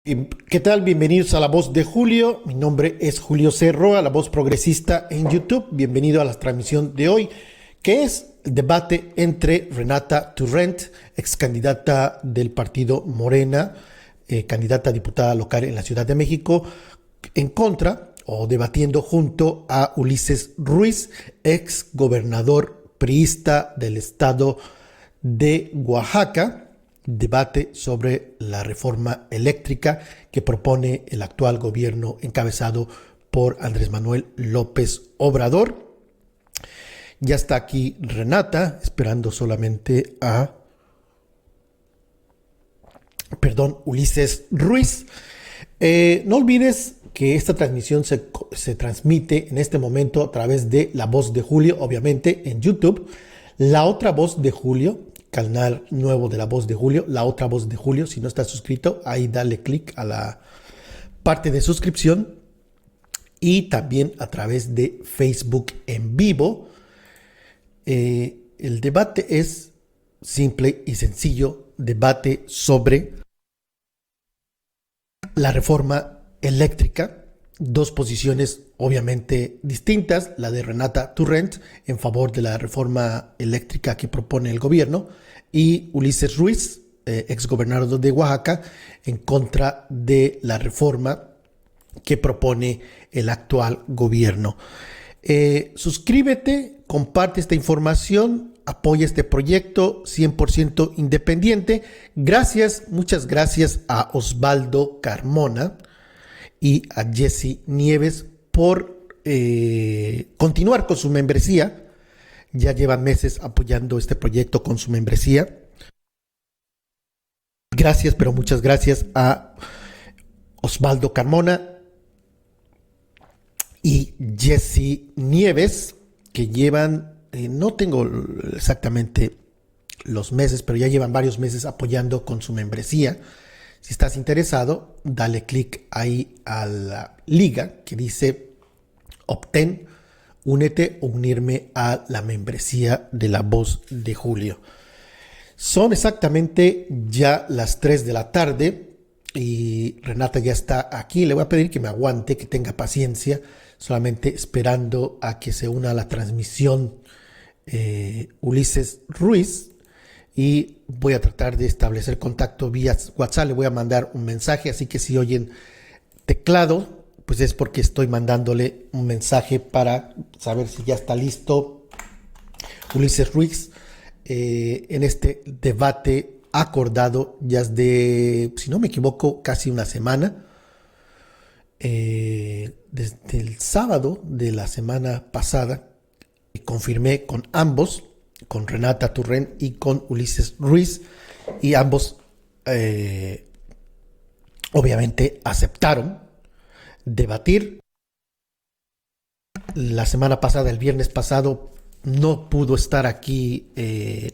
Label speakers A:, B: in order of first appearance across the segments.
A: ¿Qué tal? Bienvenidos a La Voz de Julio. Mi nombre es Julio Cerro, a La Voz Progresista en YouTube. Bienvenido a la transmisión de hoy, que es el debate entre Renata Turrent, ex candidata del partido Morena, candidata a diputada local en la Ciudad de México, en contra o debatiendo junto a Ulises Ruiz, ex gobernador priista del estado de Oaxaca. Debate sobre la reforma eléctrica que propone el actual gobierno encabezado por Andrés Manuel López Obrador. Ya está aquí Renata, esperando solamente a, Ulises Ruiz. No olvides que esta transmisión se transmite en este momento a través de La Voz de Julio, obviamente en YouTube. La otra Voz de Julio, canal nuevo de La Voz de Julio, La Otra Voz de Julio. Si no estás suscrito, ahí dale clic a la parte de suscripción, y también a través de Facebook en vivo. El debate es simple y sencillo, debate sobre la reforma eléctrica. Dos posiciones obviamente distintas, la de Renata Turrent en favor de la reforma eléctrica que propone el gobierno, y Ulises Ruiz, ex gobernador de Oaxaca, en contra de la reforma que propone el actual gobierno. Suscríbete, comparte esta información, apoya este proyecto 100% independiente. Gracias, muchas gracias a Osvaldo Carmona y a Jesse Nieves por continuar con su membresía. Ya llevan meses apoyando este proyecto con su membresía. Gracias, pero muchas gracias a Osvaldo Carmona y Jesse Nieves, que llevan, no tengo exactamente los meses, pero ya llevan varios meses apoyando con su membresía. Si estás interesado, dale clic ahí a la liga que dice obtén, únete o unirme a la membresía de La Voz de Julio. Son exactamente ya las 3 de la tarde y Renata ya está aquí. Le voy a pedir que me aguante, que tenga paciencia, solamente esperando a que se una a la transmisión Ulises Ruiz. Y voy a tratar de establecer contacto vía WhatsApp. Le voy a mandar un mensaje, así que si oyen teclado, pues es porque estoy mandándole un mensaje para saber si ya está listo Ulises Ruiz en este debate acordado ya de, si no me equivoco, casi una semana. Desde el sábado de la semana pasada confirmé con ambos, con Renata Turrent y con Ulises Ruiz, y ambos obviamente aceptaron debatir. La semana pasada, el viernes pasado, no pudo estar aquí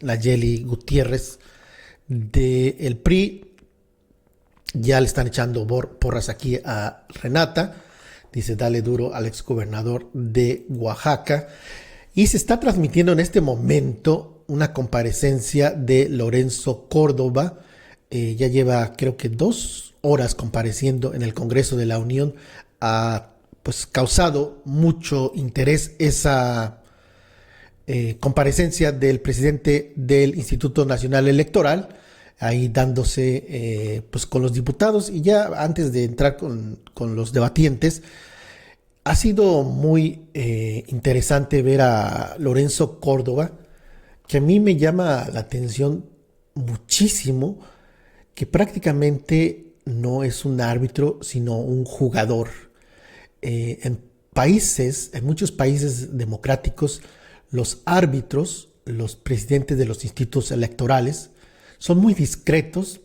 A: Nayeli Gutiérrez del PRI. Ya le están echando porras aquí a Renata. Dice, dale duro al exgobernador de Oaxaca. Y se está transmitiendo en este momento una comparecencia de Lorenzo Córdoba. Ya lleva, creo que 2 horas compareciendo en el Congreso de la Unión. Ha pues causado mucho interés esa comparecencia del presidente del Instituto Nacional Electoral, ahí dándose pues con los diputados. Y ya antes de entrar con los debatientes, ha sido muy interesante ver a Lorenzo Córdoba, que a mí me llama la atención muchísimo, que prácticamente no es un árbitro, sino un jugador. En muchos países democráticos, los árbitros, los presidentes de los institutos electorales, son muy discretos.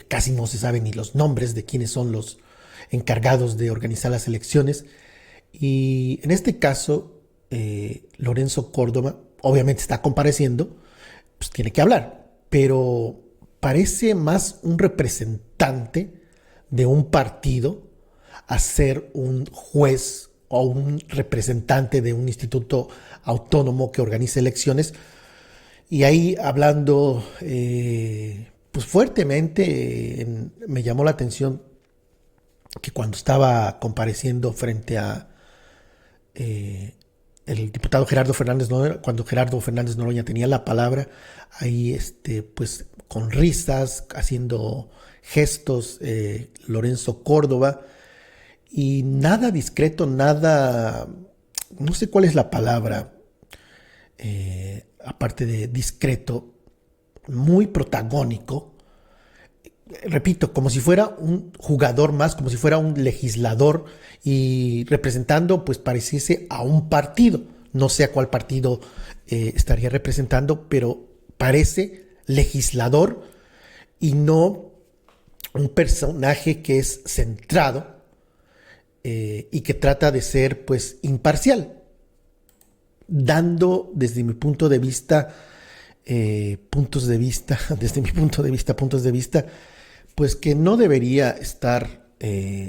A: Casi no se saben ni los nombres de quiénes son los encargados de organizar las elecciones. Y en este caso, Lorenzo Córdoba obviamente está compareciendo, pues tiene que hablar, pero parece más un representante de un partido a ser un juez o un representante de un instituto autónomo que organiza elecciones. Y ahí hablando pues fuertemente me llamó la atención que cuando estaba compareciendo frente a el diputado Gerardo Fernández Noroña, cuando Gerardo Fernández Noroña tenía la palabra, ahí pues con risas, haciendo gestos, Lorenzo Córdoba, y nada discreto, nada, no sé cuál es la palabra, aparte de discreto, muy protagónico, repito, como si fuera un jugador más, como si fuera un legislador y representando, pues pareciese a un partido. No sé a cuál partido estaría representando, pero parece legislador y no un personaje que es centrado y que trata de ser, pues, imparcial, dando desde mi punto de vista, puntos de vista, desde mi puntos de vista, pues que no debería estar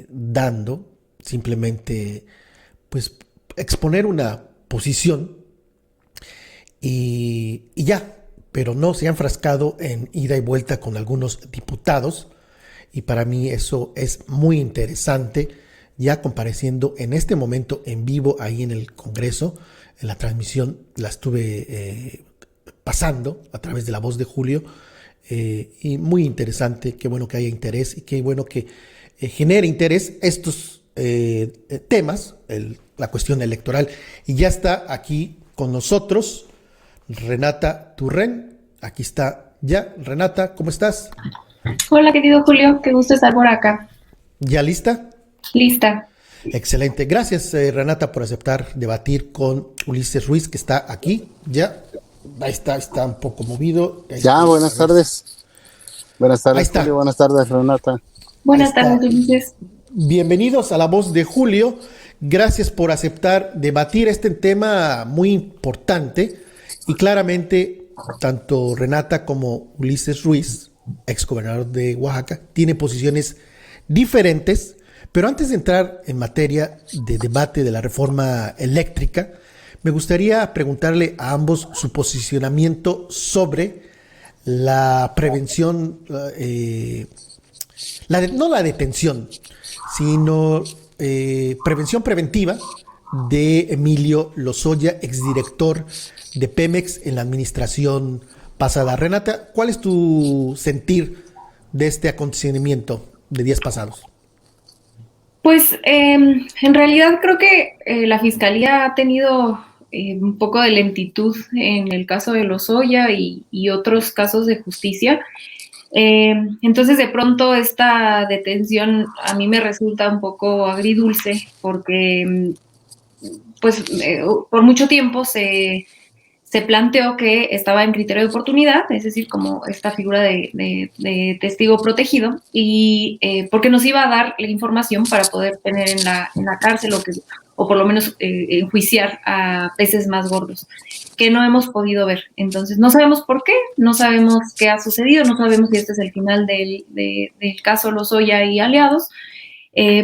A: dando, simplemente pues exponer una posición y ya, pero no se ha enfrascado en ida y vuelta con algunos diputados y para mí eso es muy interesante, ya compareciendo en este momento en vivo ahí en el Congreso, en la transmisión la estuve pasando a través de La Voz de Julio, y muy interesante, qué bueno que haya interés y qué bueno que genere interés estos temas, la cuestión electoral. Y ya está aquí con nosotros Renata Turren, aquí está ya. Renata, ¿cómo estás?
B: Hola, querido Julio, qué gusto estar por acá.
A: ¿Ya lista?
B: Lista.
A: Excelente. Gracias, Renata, por aceptar debatir con Ulises Ruiz, que está aquí ya. Ahí está un poco movido. Ahí
C: Ya,
A: está,
C: buenas tardes. Buenas
A: ahí
C: tardes, Julio.
A: está.
C: Buenas tardes, Renata.
A: Ahí
B: Buenas tardes,
A: está.
B: Ulises.
A: Bienvenidos a La Voz de Julio. Gracias por aceptar debatir este tema muy importante. Y claramente, tanto Renata como Ulises Ruiz, exgobernador de Oaxaca, tienen posiciones diferentes. Pero antes de entrar en materia de debate de la reforma eléctrica, me gustaría preguntarle a ambos su posicionamiento sobre la prevención, no la detención, sino prevención preventiva de Emilio Lozoya, exdirector de Pemex en la administración pasada. Renata, ¿cuál es tu sentir de este acontecimiento de días pasados?
B: Pues en realidad creo que la Fiscalía ha tenido un poco de lentitud en el caso de Lozoya y otros casos de justicia. Entonces de pronto esta detención a mí me resulta un poco agridulce porque pues por mucho tiempo se planteó que estaba en criterio de oportunidad, es decir, como esta figura de testigo protegido, y porque nos iba a dar la información para poder tener en la cárcel o por lo menos enjuiciar a peces más gordos, que no hemos podido ver. Entonces, no sabemos por qué, no sabemos qué ha sucedido, no sabemos si este es el final del caso Lozoya y aliados,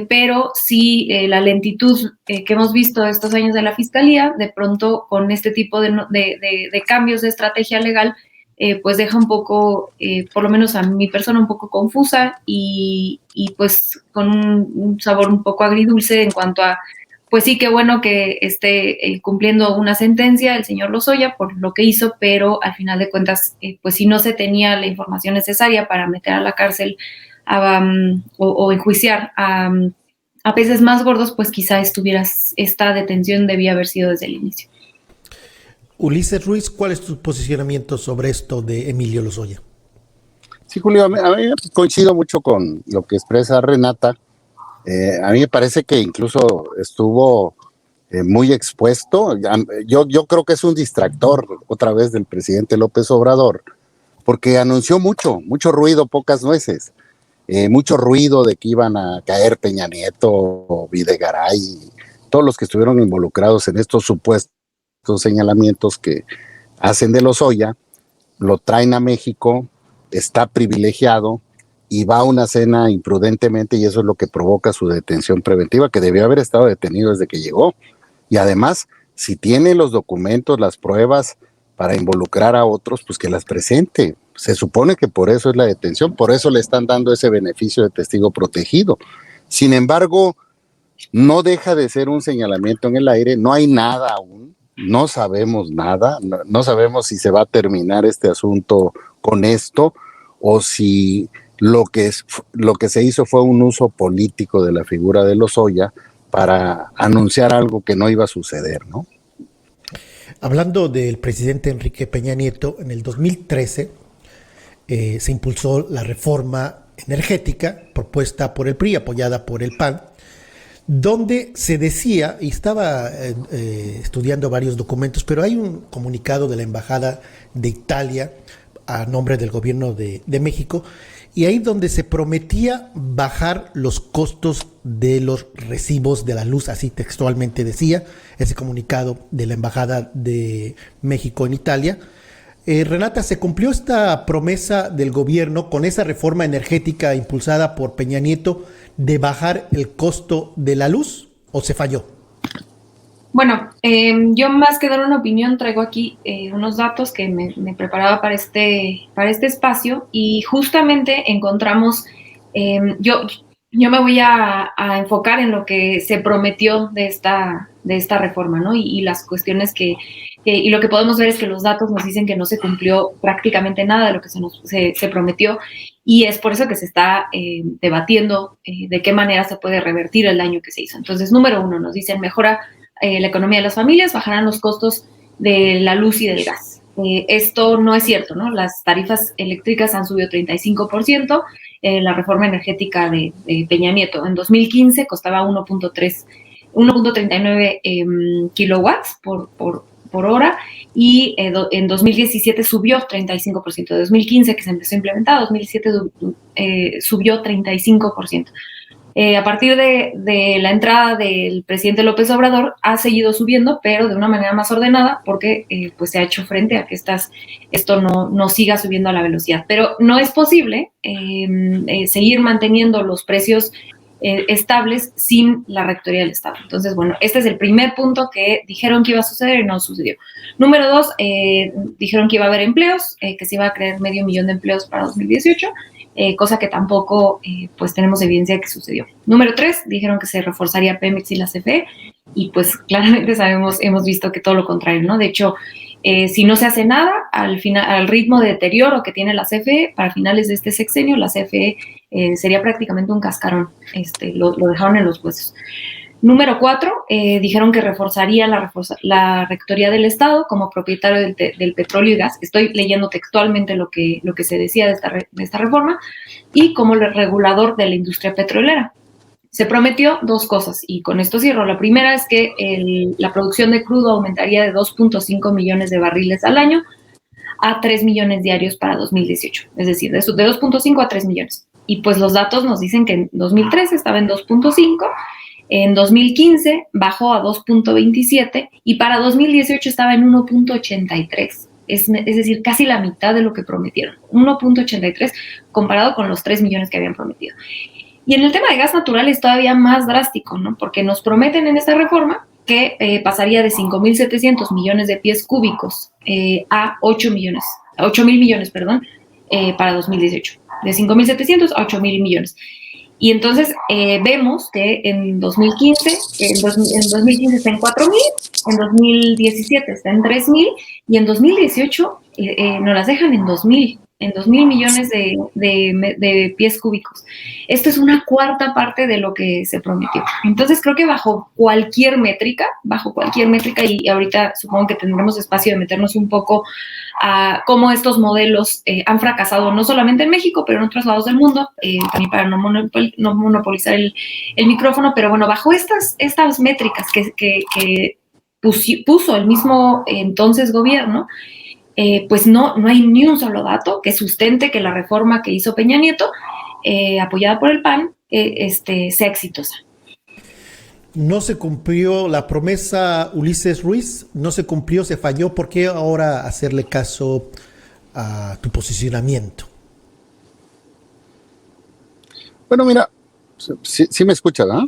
B: pero sí la lentitud que hemos visto estos años de la Fiscalía, de pronto con este tipo de cambios de estrategia legal, pues deja un poco, por lo menos a mi persona, un poco confusa y pues con un sabor un poco agridulce en cuanto a, pues sí, qué bueno que esté cumpliendo una sentencia el señor Lozoya por lo que hizo, pero al final de cuentas, pues si no se tenía la información necesaria para meter a la cárcel o enjuiciar a peces más gordos, pues quizá esta detención debía haber sido desde el inicio.
A: Ulises Ruiz, ¿cuál es tu posicionamiento sobre esto de Emilio Lozoya?
C: Sí, Julio, a mí coincido mucho con lo que expresa Renata. A mí me parece que incluso estuvo muy expuesto. Yo creo que es un distractor otra vez del presidente López Obrador, porque anunció mucho ruido, pocas nueces. Mucho ruido de que iban a caer Peña Nieto, Videgaray, todos los que estuvieron involucrados en estos supuestos señalamientos que hacen de Lozoya, lo traen a México, está privilegiado y va a una cena imprudentemente y eso es lo que provoca su detención preventiva, que debió haber estado detenido desde que llegó. Y además, si tiene los documentos, las pruebas para involucrar a otros, pues que las presente. Se supone que por eso es la detención, por eso le están dando ese beneficio de testigo protegido. Sin embargo, no deja de ser un señalamiento en el aire, no hay nada aún, no sabemos nada, no sabemos si se va a terminar este asunto con esto o si lo que se hizo fue un uso político de la figura de Lozoya para anunciar algo que no iba a suceder, ¿no?
A: Hablando del presidente Enrique Peña Nieto, en el 2013 se impulsó la reforma energética propuesta por el PRI, apoyada por el PAN, donde se decía, y estaba estudiando varios documentos, pero hay un comunicado de la Embajada de Italia a nombre del gobierno de México, y ahí donde se prometía bajar los costos de los recibos de la luz, así textualmente decía ese comunicado de la Embajada de México en Italia. Renata, ¿se cumplió esta promesa del gobierno con esa reforma energética impulsada por Peña Nieto de bajar el costo de la luz o se falló?
B: Bueno, yo más que dar una opinión traigo aquí unos datos que me preparaba para este espacio y justamente encontramos, yo me voy a enfocar en lo que se prometió de esta reforma, ¿no? Y las cuestiones y lo que podemos ver es que los datos nos dicen que no se cumplió prácticamente nada de lo que se prometió y es por eso que se está debatiendo de qué manera se puede revertir el daño que se hizo. Entonces, número uno, nos dicen mejora la economía de las familias, bajarán los costos de la luz y del gas. Esto no es cierto, ¿no? Las tarifas eléctricas han subido 35%, la reforma energética de Peña Nieto en 2015 costaba 1.39 kilowatts por hora y en 2017 subió 35%. De 2015 que se empezó a implementar, 2017 subió 35%. A partir de la entrada del presidente López Obrador ha seguido subiendo, pero de una manera más ordenada porque pues se ha hecho frente a que esto no siga subiendo a la velocidad. Pero no es posible seguir manteniendo los precios estables sin la Rectoría del Estado. Entonces, bueno, este es el primer punto que dijeron que iba a suceder y no sucedió. Número dos, dijeron que iba a haber empleos, que se iba a crear 500,000 de empleos para 2018, cosa que tampoco pues tenemos evidencia de que sucedió. Número tres, dijeron que se reforzaría Pemex y la CFE y pues claramente hemos visto que todo lo contrario, ¿no? De hecho, si no se hace nada, al ritmo de deterioro que tiene la CFE, para finales de este sexenio, la CFE sería prácticamente un cascarón. Lo dejaron en los huesos. Número 4, dijeron que reforzaría la Rectoría del Estado como propietario del petróleo y gas. Estoy leyendo textualmente lo que se decía de esta reforma y como el regulador de la industria petrolera. Se prometió dos cosas y con esto cierro. La primera es que la producción de crudo aumentaría de 2.5 millones de barriles al año a 3 millones diarios para 2018. Es decir, de 2.5 a 3 millones. Y pues los datos nos dicen que en 2013 estaba en 2.5, en 2015 bajó a 2.27 y para 2018 estaba en 1.83. Es decir, casi la mitad de lo que prometieron. 1.83 comparado con los 3 millones que habían prometido. Y en el tema de gas natural es todavía más drástico, ¿no? Porque nos prometen en esta reforma que pasaría de 5.700 millones de pies cúbicos a 8.000 millones, para 2018. De 5.700 a 8.000 millones. Y entonces vemos que en 2015 está en 4.000, en 2017 está en 3.000 y en 2018 nos las dejan en 2.000 millones de pies cúbicos. Esto es una cuarta parte de lo que se prometió. Entonces creo que bajo cualquier métrica, y ahorita supongo que tendremos espacio de meternos un poco a cómo estos modelos han fracasado, no solamente en México, pero en otros lados del mundo, también para no monopolizar el micrófono, pero bueno, bajo estas métricas que puso el mismo entonces gobierno, pues no hay ni un solo dato que sustente que la reforma que hizo Peña Nieto, apoyada por el PAN, sea exitosa.
A: No se cumplió la promesa, Ulises Ruiz, no se cumplió, se falló. ¿Por qué ahora hacerle caso a tu posicionamiento?
C: Bueno, mira, sí me escuchas, ¿no?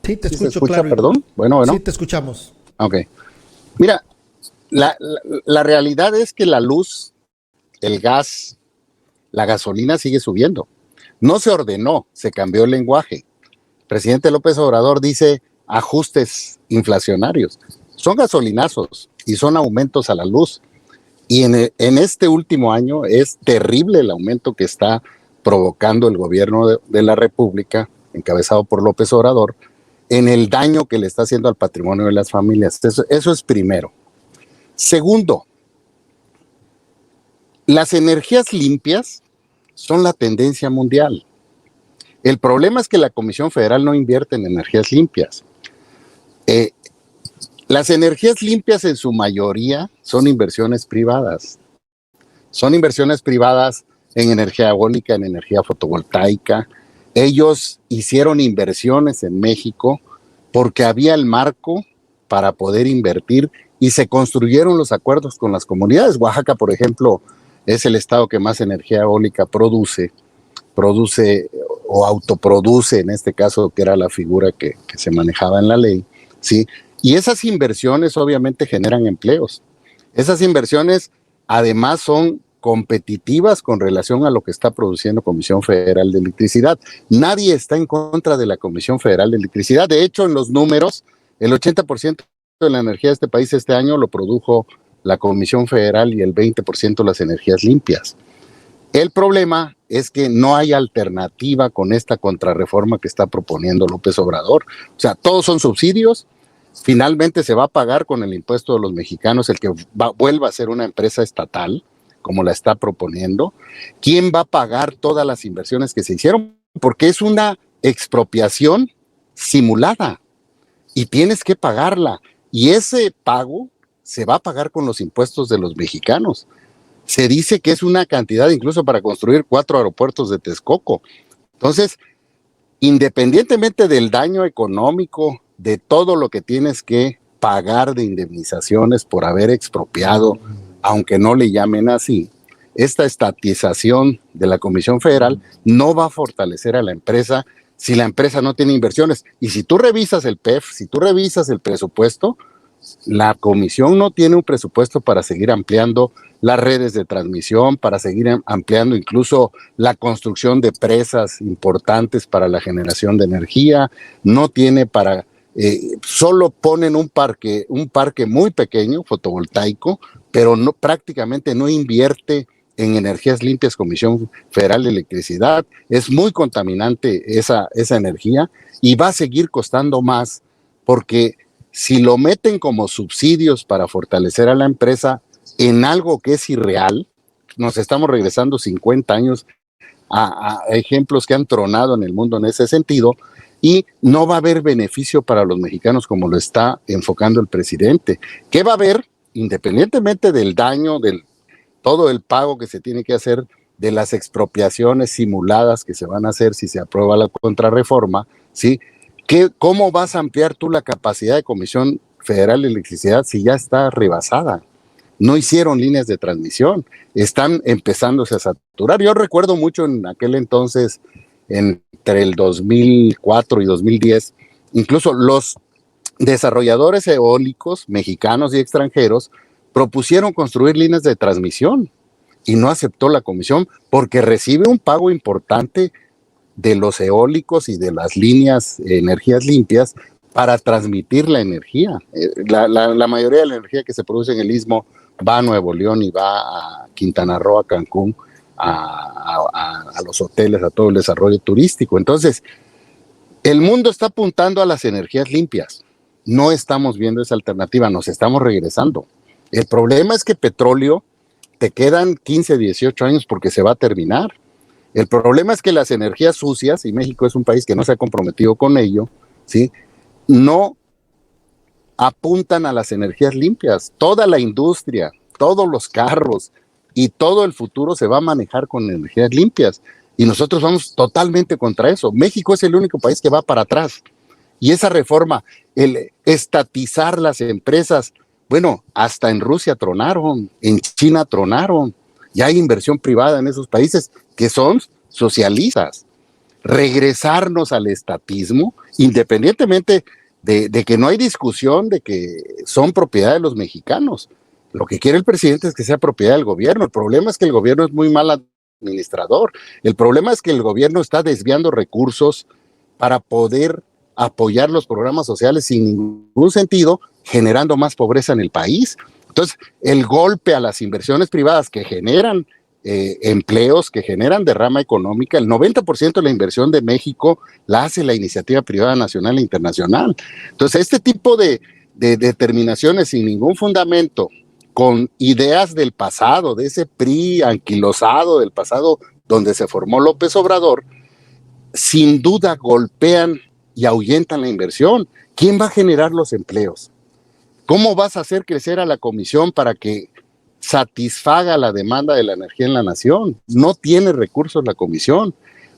A: Sí, te escucho,
C: ¿se escucha,
A: claro.
C: perdón? Bueno.
A: Sí, te escuchamos.
C: Ok. Mira, la realidad es que la luz, el gas la gasolina sigue subiendo. No se ordenó, se cambió el lenguaje. El presidente López Obrador dice ajustes inflacionarios. Son gasolinazos y son aumentos a la luz. Y en este último año es terrible el aumento que está provocando el gobierno de la República, encabezado por López Obrador, en el daño que le está haciendo al patrimonio de las familias. Eso es primero. Segundo, las energías limpias son la tendencia mundial. El problema es que la Comisión Federal no invierte en energías limpias. Las energías limpias en su mayoría son inversiones privadas. Son inversiones privadas en energía eólica, en energía fotovoltaica. Ellos hicieron inversiones en México porque había el marco para poder invertir y se construyeron los acuerdos con las comunidades. Oaxaca, por ejemplo, es el estado que más energía eólica produce o autoproduce, en este caso, que era la figura que se manejaba en la ley, ¿sí? Y esas inversiones obviamente generan empleos. Esas inversiones además son competitivas con relación a lo que está produciendo Comisión Federal de Electricidad. Nadie está en contra de la Comisión Federal de Electricidad. De hecho, en los números, el 80% de la energía de este país este año lo produjo la Comisión Federal y el 20% las energías limpias. El problema es que no hay alternativa con esta contrarreforma que está proponiendo López Obrador. O sea, todos son subsidios. Finalmente se va a pagar con el impuesto de los mexicanos el que vuelva a ser una empresa estatal, como la está proponiendo. ¿Quién va a pagar todas las inversiones que se hicieron? Porque es una expropiación simulada y tienes que pagarla. Y ese pago se va a pagar con los impuestos de los mexicanos. Se dice que es una cantidad incluso para construir 4 aeropuertos de Texcoco. Entonces, independientemente del daño económico, de todo lo que tienes que pagar de indemnizaciones por haber expropiado, aunque no le llamen así, esta estatización de la Comisión Federal no va a fortalecer a la empresa si la empresa no tiene inversiones. Y si tú revisas el PEF, si tú revisas el presupuesto, la Comisión no tiene un presupuesto para seguir ampliando las redes de transmisión, para seguir ampliando incluso la construcción de presas importantes para la generación de energía, no tiene para... solo ponen un parque muy pequeño, fotovoltaico, pero prácticamente no invierte en energías limpias. Comisión Federal de Electricidad. Es muy contaminante esa energía y va a seguir costando más porque si lo meten como subsidios para fortalecer a la empresa en algo que es irreal, nos estamos regresando 50 años a ejemplos que han tronado en el mundo en ese sentido, y no va a haber beneficio para los mexicanos como lo está enfocando el presidente. ¿Qué va a haber? Independientemente del daño, del todo el pago que se tiene que hacer, de las expropiaciones simuladas que se van a hacer si se aprueba la contrarreforma, ¿sí? ¿Cómo vas a ampliar tú la capacidad de Comisión Federal de Electricidad si ya está rebasada? No hicieron líneas de transmisión, están empezándose a saturar. Yo recuerdo mucho en aquel entonces, entre el 2004 y 2010, incluso los desarrolladores eólicos mexicanos y extranjeros propusieron construir líneas de transmisión y no aceptó la comisión porque recibe un pago importante de los eólicos y de las líneas energías limpias para transmitir la energía. La mayoría de la energía que se produce en el Istmo va a Nuevo León y va a Quintana Roo, a Cancún, a los hoteles, a todo el desarrollo turístico. Entonces, el mundo está apuntando a las energías limpias. No estamos viendo esa alternativa, nos estamos regresando. El problema es que petróleo te quedan 15, 18 años porque se va a terminar. El problema es que las energías sucias, y México es un país que no se ha comprometido con ello, ¿sí?, no apuntan a las energías limpias. Toda la industria, todos los carros y todo el futuro se va a manejar con energías limpias. Y nosotros vamos totalmente contra eso. México es el único país que va para atrás. Y esa reforma, el estatizar las empresas, bueno, hasta en Rusia tronaron, en China tronaron. Ya hay inversión privada en esos países que son socialistas. Regresarnos al estatismo, independientemente de que no hay discusión de que son propiedad de los mexicanos. Lo que quiere el presidente es que sea propiedad del gobierno. El problema es que el gobierno es muy mal administrador. El problema es que el gobierno está desviando recursos para poder apoyar los programas sociales sin ningún sentido, generando más pobreza en el país. Entonces, el golpe a las inversiones privadas que generan empleos, que generan derrama económica, el 90% de la inversión de México la hace la iniciativa privada nacional e internacional. Entonces, este tipo de determinaciones sin ningún fundamento, con ideas del pasado, de ese PRI anquilosado del pasado donde se formó López Obrador, sin duda golpean y ahuyentan la inversión. ¿Quién va a generar los empleos? ¿Cómo vas a hacer crecer a la comisión para que satisfaga la demanda de la energía en la nación? No tiene recursos la comisión.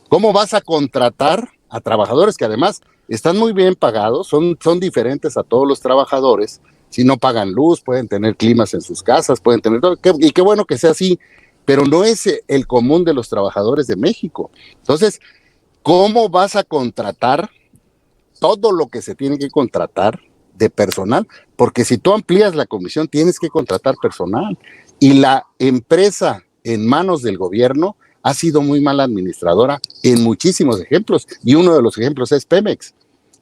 C: ¿Cómo vas a contratar a trabajadores que además están muy bien pagados, son diferentes a todos los trabajadores? Si no pagan luz, pueden tener climas en sus casas, pueden tener todo, y qué bueno que sea así, pero no es el común de los trabajadores de México. Entonces, ¿cómo vas a contratar todo lo que se tiene que contratar de personal? Porque si tú amplías la comisión, tienes que contratar personal. Y la empresa en manos del gobierno ha sido muy mala administradora en muchísimos ejemplos. Y uno de los ejemplos es Pemex.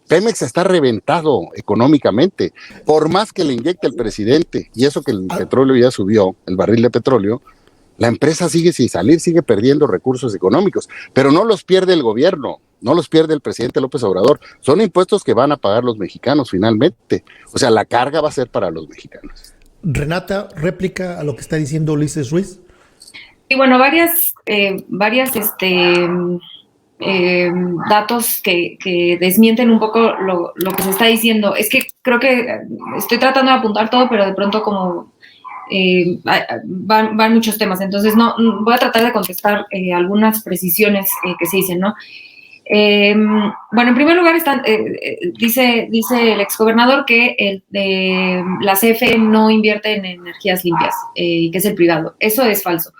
C: Pemex está reventado económicamente. Por más que le inyecte el presidente, y eso que el petróleo ya subió, el barril de petróleo, la empresa sigue sin salir, sigue perdiendo recursos económicos. Pero no los pierde el gobierno, no los pierde el presidente López Obrador. Son impuestos que van a pagar los mexicanos finalmente. O sea, la carga va a ser para los mexicanos.
A: Renata, réplica a lo que está diciendo Ulises Ruiz.
B: Y bueno, varias datos que desmienten un poco lo que se está diciendo. Es que creo que estoy tratando de apuntar todo, pero de pronto como van muchos temas, entonces no voy a tratar de contestar algunas precisiones que se dicen, ¿no? Bueno, en primer lugar dice el exgobernador que la CFE no invierte en energías limpias, que es el privado. Eso es falso.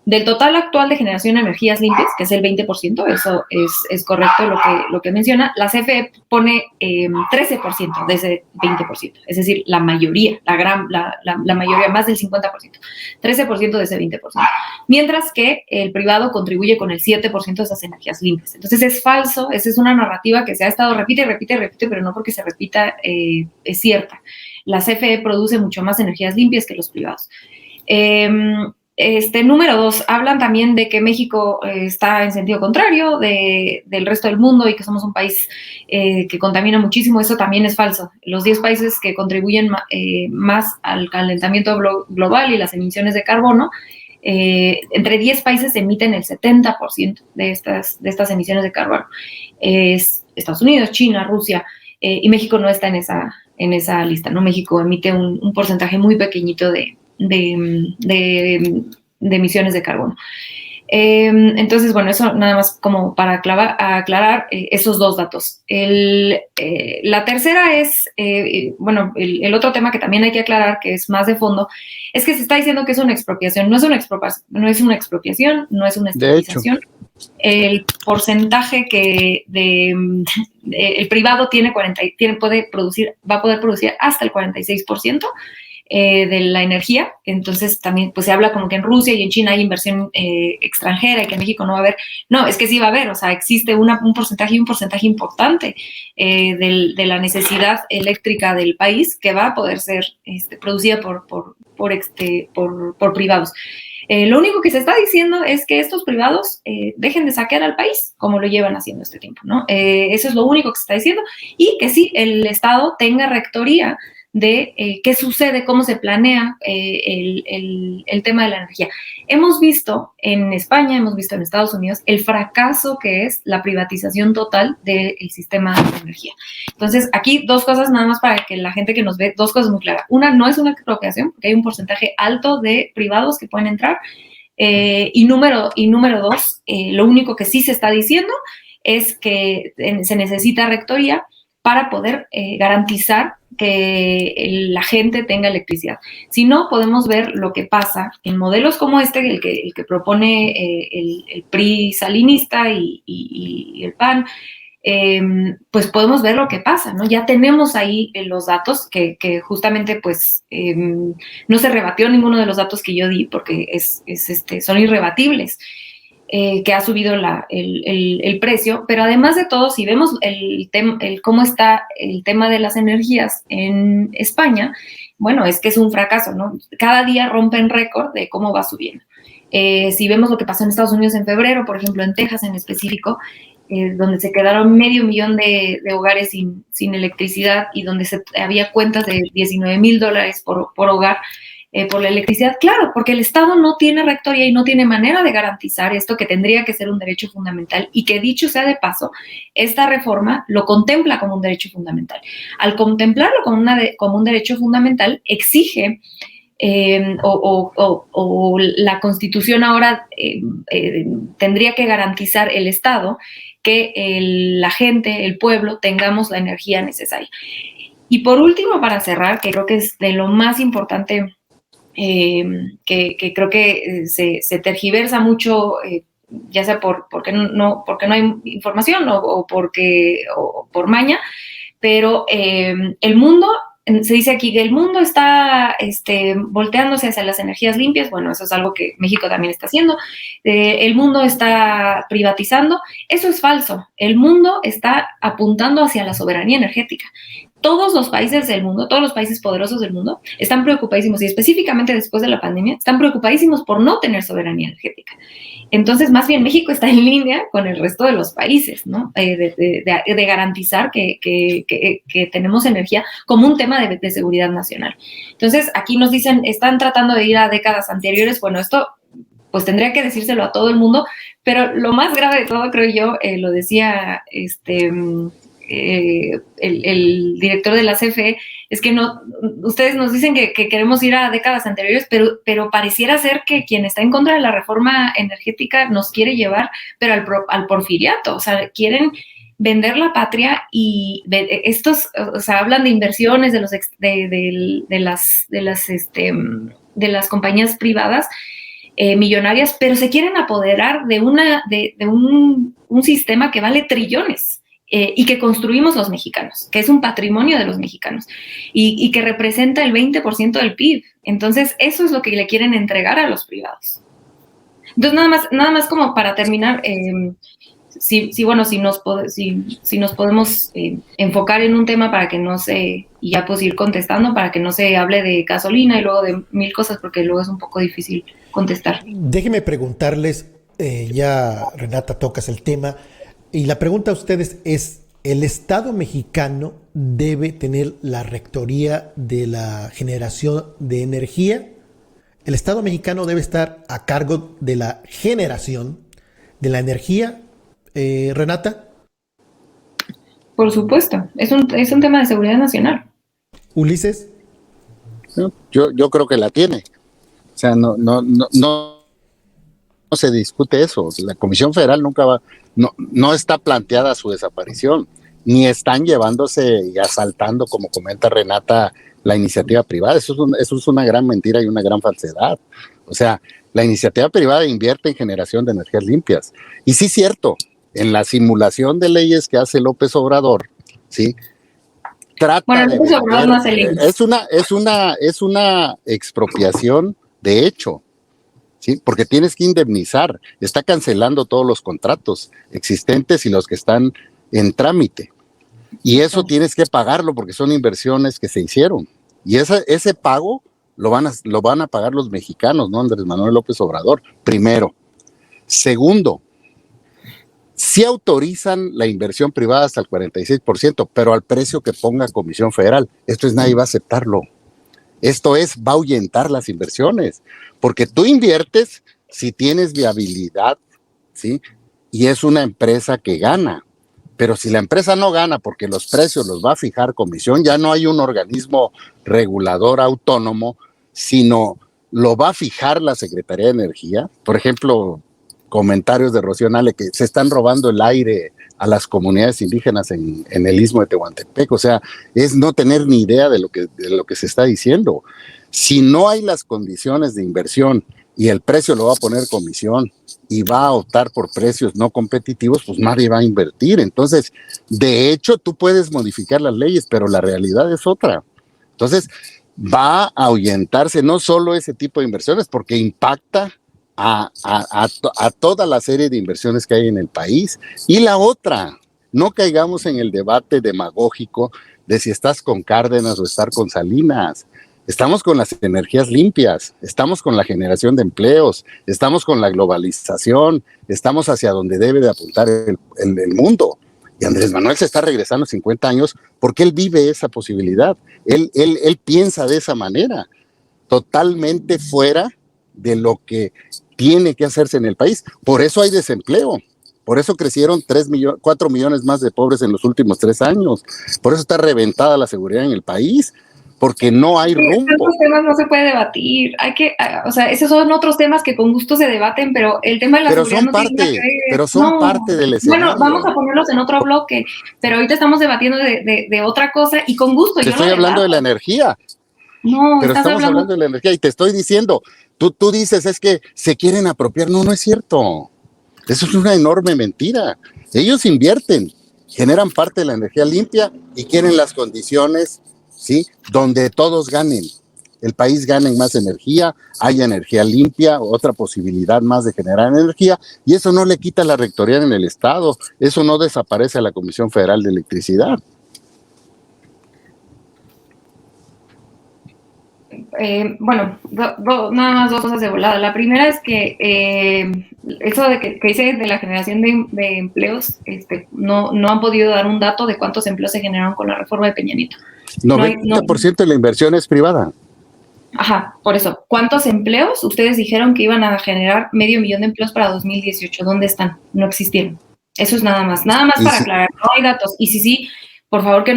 B: Del total actual de generación de energías limpias, que es el 20%, eso es correcto lo que menciona, la CFE pone 13% de ese 20%, es decir, la mayoría, la mayoría, más del 50%, 13% de ese 20%, mientras que el privado contribuye con el 7% de esas energías limpias. Entonces es falso, esa es una narrativa que se ha estado repite, pero no porque se repita es cierta. La CFE produce mucho más energías limpias que los privados. Número 2, hablan también de que México está en sentido contrario del resto del mundo y que somos un país que contamina muchísimo. Eso también es falso. Los 10 países que contribuyen más al calentamiento global y las emisiones de carbono, entre 10 países emiten el 70% de estas emisiones de carbono. Es Estados Unidos, China, Rusia, y México no está en esa lista, ¿no? México emite un porcentaje muy pequeñito de emisiones de carbono. Entonces, bueno, eso nada más como para aclarar esos dos datos. La tercera es, bueno, el otro tema que también hay que aclarar, que es más de fondo, es que se está diciendo que es una expropiación. No es una expropiación, no es una estatización. El porcentaje que el privado va a poder producir hasta el 46%, de la energía. Entonces también pues se habla como que en Rusia y en China hay inversión extranjera y que en México no va a haber. No, es que sí va a haber, o sea, existe un porcentaje importante de la necesidad eléctrica del país que va a poder ser producida por privados. Lo único que se está diciendo es que estos privados dejen de saquear al país, como lo llevan haciendo este tiempo, ¿no? Eso es lo único que se está diciendo, y que sí, el Estado tenga rectoría de qué sucede, cómo se planea el tema de la energía. Hemos visto en España, hemos visto en Estados Unidos el fracaso que es la privatización total del sistema de energía. Entonces, aquí dos cosas nada más para que la gente que nos ve, dos cosas muy claras. Una, no es una expropiación, porque hay un porcentaje alto de privados que pueden entrar. Y número dos, lo único que sí se está diciendo es que se necesita rectoría para poder garantizar que la gente tenga electricidad. Si no, podemos ver lo que pasa en modelos como el que propone el PRI salinista y el PAN, pues podemos ver lo que pasa, ¿no? Ya tenemos ahí los datos que justamente pues no se rebatió ninguno de los datos que yo di porque son irrebatibles. que ha subido el precio, pero además de todo, si vemos cómo está el tema de las energías en España, bueno, es que es un fracaso, ¿no? Cada día rompen récord de cómo va subiendo. Si vemos lo que pasó en Estados Unidos en febrero, por ejemplo, en Texas en específico, donde se quedaron 500,000 de hogares sin electricidad y donde había cuentas de $19,000 por hogar, por la electricidad, claro, porque el Estado no tiene rectoría y no tiene manera de garantizar esto que tendría que ser un derecho fundamental y que, dicho sea de paso, esta reforma lo contempla como un derecho fundamental. Al contemplarlo como un derecho fundamental, exige o la Constitución ahora tendría que garantizar el Estado que la gente, el pueblo, tengamos la energía necesaria. Y por último, para cerrar, que creo que es de lo más importante, que creo que se tergiversa mucho, ya sea porque no hay información o por maña, pero el mundo, se dice aquí que el mundo está volteándose hacia las energías limpias. Bueno, eso es algo que México también está haciendo. El mundo está privatizando. Eso es falso. El mundo está apuntando hacia la soberanía energética. Todos los países del mundo, todos los países poderosos del mundo están preocupadísimos, y específicamente después de la pandemia, están preocupadísimos por no tener soberanía energética. Entonces, más bien, México está en línea con el resto de los países, ¿no? De garantizar que tenemos energía como un tema de seguridad nacional. Entonces, aquí nos dicen, están tratando de ir a décadas anteriores. Bueno, esto pues tendría que decírselo a todo el mundo, pero lo más grave de todo, creo yo, lo decía el director de la CFE, es que no, ustedes nos dicen que queremos ir a décadas anteriores, pero pareciera ser que quien está en contra de la reforma energética nos quiere llevar, pero al porfiriato. O sea, quieren vender la patria, y estos, o sea, hablan de inversiones de las compañías privadas millonarias, pero se quieren apoderar de un sistema que vale trillones. Y que construimos los mexicanos, que es un patrimonio de los mexicanos, y que representa el 20% del PIB. Entonces, eso es lo que le quieren entregar a los privados. Entonces, nada más como para terminar, si nos podemos enfocar en un tema para que no se, y ya pues ir contestando, para que no se hable de gasolina y luego de mil cosas, porque luego es un poco difícil contestar.
A: Déjenme preguntarles, ya Renata tocas el tema, y la pregunta a ustedes es, ¿el Estado mexicano debe tener la rectoría de la generación de energía? ¿El Estado mexicano debe estar a cargo de la generación de la energía, Renata?
B: Por supuesto, es un tema de seguridad nacional.
A: Ulises.
C: Yo creo que la tiene. O sea, no se discute eso. La Comisión Federal no está planteada su desaparición, ni están llevándose y asaltando, como comenta Renata, la iniciativa privada. Eso es una gran mentira y una gran falsedad. O sea, la iniciativa privada invierte en generación de energías limpias. Y sí es cierto, en la simulación de leyes que hace López Obrador, ¿sí?
B: López Obrador no hace leyes.
C: Es una expropiación de hecho. ¿Sí? Porque tienes que indemnizar, está cancelando todos los contratos existentes y los que están en trámite. Y eso tienes que pagarlo porque son inversiones que se hicieron. Y ese pago lo van a pagar los mexicanos, ¿no? Andrés Manuel López Obrador, primero. Segundo, sí autorizan la inversión privada hasta el 46%, pero al precio que ponga Comisión Federal. Nadie va a aceptarlo. Va a ahuyentar las inversiones, porque tú inviertes si tienes viabilidad, ¿sí? Y es una empresa que gana. Pero si la empresa no gana porque los precios los va a fijar Comisión, ya no hay un organismo regulador autónomo, sino lo va a fijar la Secretaría de Energía. Por ejemplo, comentarios de Rocío Nale que se están robando el aire a las comunidades indígenas en el istmo de Tehuantepec. O sea, es no tener ni idea de lo que se está diciendo. Si no hay las condiciones de inversión y el precio lo va a poner Comisión y va a optar por precios no competitivos, pues nadie va a invertir. Entonces, de hecho, tú puedes modificar las leyes, pero la realidad es otra. Entonces, va a ahuyentarse no solo ese tipo de inversiones, porque impacta a toda la serie de inversiones que hay en el país. Y la otra, no caigamos en el debate demagógico de si estás con Cárdenas o estar con Salinas. Estamos con las energías limpias, estamos con la generación de empleos, estamos con la globalización, estamos hacia donde debe de apuntar el mundo. Y Andrés Manuel se está regresando 50 años porque él vive esa posibilidad, él piensa de esa manera, totalmente fuera de lo que tiene que hacerse en el país. Por eso hay desempleo, por eso crecieron 4 millones más de pobres en los últimos 3 años, por eso está reventada la seguridad en el país, porque no hay rumbo.
B: Esos temas no se puede debatir, o sea, esos son otros temas que con gusto se debaten, pero el tema de la seguridad no tiene nada que ver.
C: Pero son parte del escenario.
B: Bueno, vamos a ponerlos en otro bloque, pero ahorita estamos debatiendo de otra cosa y con gusto.
C: Te estoy hablando de la energía.
B: No,
C: pero estamos hablando de la energía y te estoy diciendo, tú dices es que se quieren apropiar. No, no es cierto. Eso es una enorme mentira. Ellos invierten, generan parte de la energía limpia y quieren las condiciones, ¿sí?, donde todos ganen. El país gane en más energía, haya energía limpia, otra posibilidad más de generar energía, y eso no le quita la rectoría en el Estado, eso no desaparece a la Comisión Federal de Electricidad.
B: Bueno, nada más 2 cosas de volada. La primera es que eso de que dice de la generación de empleos, no han podido dar un dato de cuántos empleos se generaron con la reforma de Peña Nieto.
C: 90% de la inversión es privada.
B: Ajá, por eso. ¿Cuántos empleos? Ustedes dijeron que iban a generar 500,000 de empleos para 2018. ¿Dónde están? No existieron. Eso es nada más para aclarar. No hay datos. Y sí, por favor que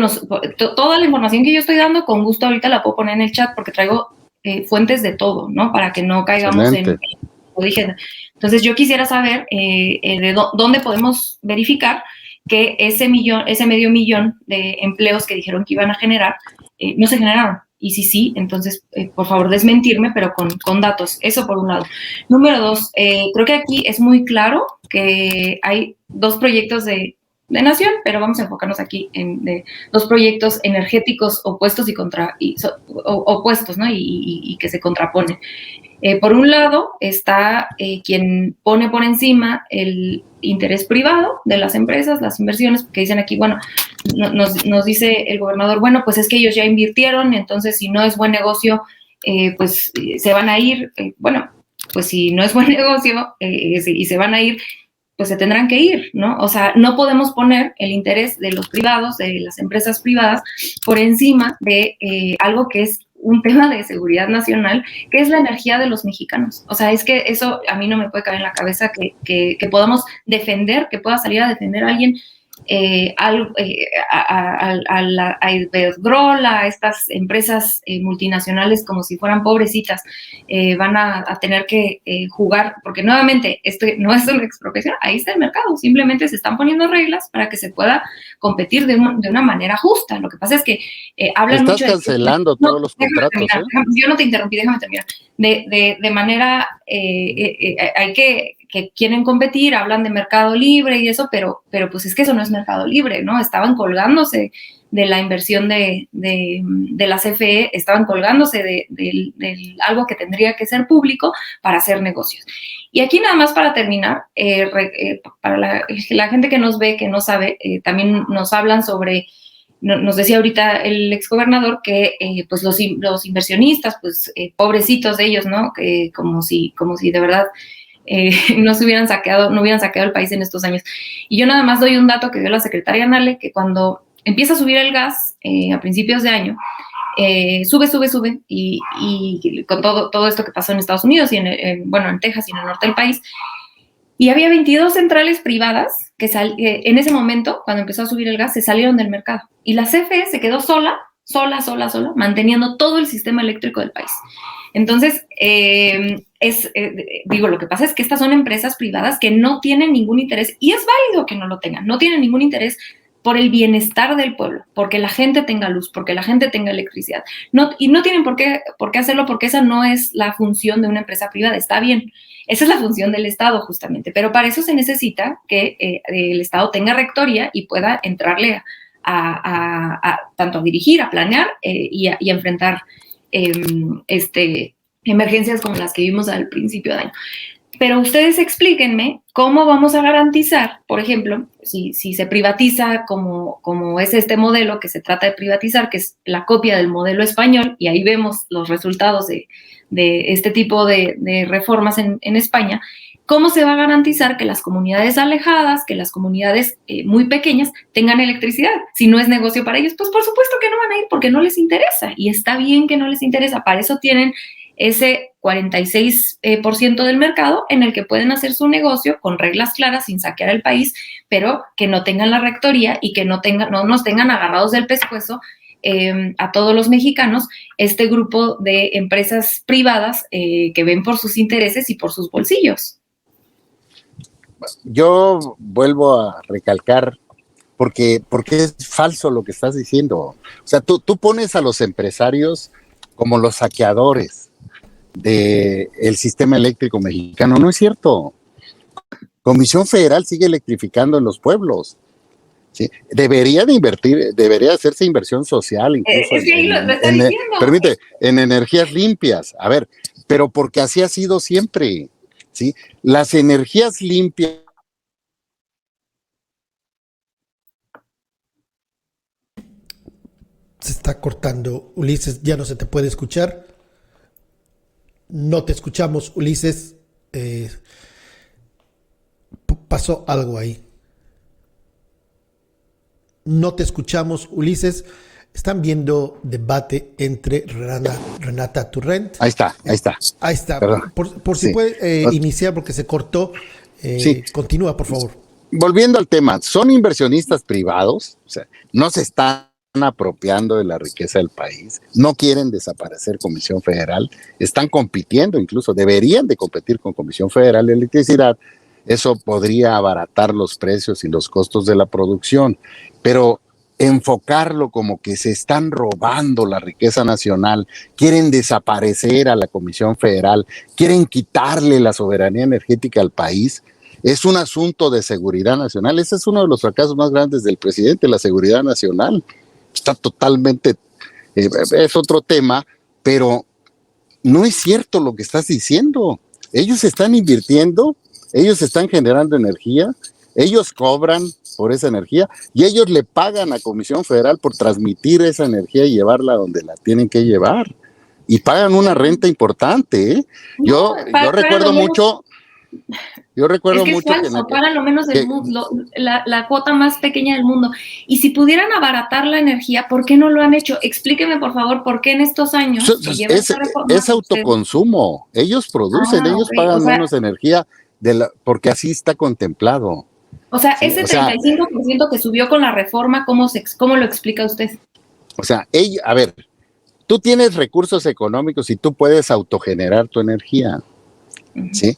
B: toda la información que yo estoy dando, con gusto ahorita la puedo poner en el chat porque traigo fuentes de todo, ¿no? Para que no caigamos en lo dije. Entonces yo quisiera saber de dónde podemos verificar que ese 500,000 de empleos que dijeron que iban a generar no se generaron. Y sí, entonces, por favor, desmentirme, pero con datos. Eso por un lado. Número 2, creo que aquí es muy claro que hay 2 proyectos de nación, pero vamos a enfocarnos aquí en 2 proyectos energéticos opuestos opuestos, ¿no? Y que se contraponen. Por un lado está quien pone por encima el interés privado de las empresas, las inversiones, porque dicen aquí, bueno, nos dice el gobernador, bueno, pues es que ellos ya invirtieron, entonces si no es buen negocio, pues se van a ir. Bueno, pues si no es buen negocio y se van a ir, pues se tendrán que ir, ¿no? O sea, no podemos poner el interés de los privados, de las empresas privadas, por encima de algo que es un tema de seguridad nacional, que es la energía de los mexicanos. O sea, es que eso a mí no me puede caber en la cabeza que podamos defender, que pueda salir a defender a alguien a Iberdrola, a estas empresas multinacionales como si fueran pobrecitas, van a tener que jugar, porque nuevamente esto no es una expropiación, ahí está el mercado, simplemente se están poniendo reglas para que se pueda competir de una manera justa. Lo que pasa es que hablan mucho
C: de... Estás cancelando todos los contratos.
B: Yo no te interrumpí, déjame terminar. De manera, hay que quieren competir, hablan de mercado libre y eso, pero pues es que eso no es mercado libre, ¿no? Estaban colgándose de la inversión de la CFE, estaban colgándose de algo que tendría que ser público para hacer negocios. Y aquí nada más para terminar, para la gente que nos ve, que no sabe, también nos hablan sobre... Nos decía ahorita el exgobernador que pues los inversionistas, pues pobrecitos de ellos, ¿no? Como si de verdad no hubieran saqueado el país en estos años. Y yo nada más doy un dato que dio la secretaria Nale, que cuando empieza a subir el gas a principios de año, sube y con todo esto que pasó en Estados Unidos y en Texas y en el norte del país, y había 22 centrales privadas que en ese momento, cuando empezó a subir el gas, se salieron del mercado. Y la CFE se quedó sola, manteniendo todo el sistema eléctrico del país. Entonces, lo que pasa es que estas son empresas privadas que no tienen ningún interés, y es válido que no lo tengan, no tienen ningún interés por el bienestar del pueblo, porque la gente tenga luz, porque la gente tenga electricidad. Y no tienen por qué hacerlo, porque esa no es la función de una empresa privada, está bien. Esa es la función del Estado, justamente, pero para eso se necesita que el Estado tenga rectoría y pueda entrarle tanto a dirigir, a planear y a enfrentar emergencias como las que vimos al principio de año. Pero ustedes explíquenme cómo vamos a garantizar, por ejemplo, si se privatiza como es este modelo que se trata de privatizar, que es la copia del modelo español, y ahí vemos los resultados de este tipo de reformas en España. ¿Cómo se va a garantizar que las comunidades alejadas, que las comunidades muy pequeñas tengan electricidad? Si no es negocio para ellos, pues por supuesto que no van a ir porque no les interesa. Y está bien que no les interesa. Para eso tienen ese 46% del mercado en el que pueden hacer su negocio con reglas claras, sin saquear el país, pero que no tengan la rectoría y que no nos tengan agarrados del pescuezo a todos los mexicanos, este grupo de empresas privadas que ven por sus intereses y por sus bolsillos.
C: Yo vuelvo a recalcar, porque es falso lo que estás diciendo. O sea, tú pones a los empresarios como los saqueadores del sistema eléctrico mexicano. No es cierto. Comisión Federal sigue electrificando en los pueblos. ¿Sí? Debería de invertir, debería hacerse inversión social, incluso en energías limpias. A ver, pero porque así ha sido siempre. ¿Sí? Las energías limpias.
A: Se está cortando, Ulises, ya no se te puede escuchar. No te escuchamos, Ulises. Pasó algo ahí. No te escuchamos, Ulises. Están viendo debate entre Renata Turrent.
C: Ahí está.
A: Ahí está.
C: Perdón.
A: Por si puede iniciar porque se cortó.
C: Sí.
A: Continúa, por favor.
C: Volviendo al tema, son inversionistas privados, o sea, no se están apropiando de la riqueza del país, no quieren desaparecer Comisión Federal, están compitiendo, incluso deberían de competir con Comisión Federal de Electricidad. Eso podría abaratar los precios y los costos de la producción, pero enfocarlo como que se están robando la riqueza nacional, quieren desaparecer a la Comisión Federal, quieren quitarle la soberanía energética al país, es un asunto de seguridad nacional. Ese es uno de los fracasos más grandes del presidente, la seguridad nacional. Está totalmente, es otro tema, pero no es cierto lo que estás diciendo. Ellos están invirtiendo, ellos están generando energía, ellos cobran por esa energía y ellos le pagan a Comisión Federal por transmitir esa energía y llevarla donde la tienen que llevar. Y pagan una renta importante, ¿eh? Yo recuerdo mucho... Yo recuerdo
B: es
C: mucho
B: falso, que pagan lo menos del mundo, la cuota más pequeña del mundo. Y si pudieran abaratar la energía, ¿por qué no lo han hecho? Explíqueme, por favor, ¿por qué en estos años
C: es autoconsumo? Ellos producen, ellos pagan menos energía porque así está contemplado.
B: O sea, ese 35% que subió con la reforma, ¿cómo lo explica usted?
C: O sea, a ver, tú tienes recursos económicos y tú puedes autogenerar tu energía, ¿sí?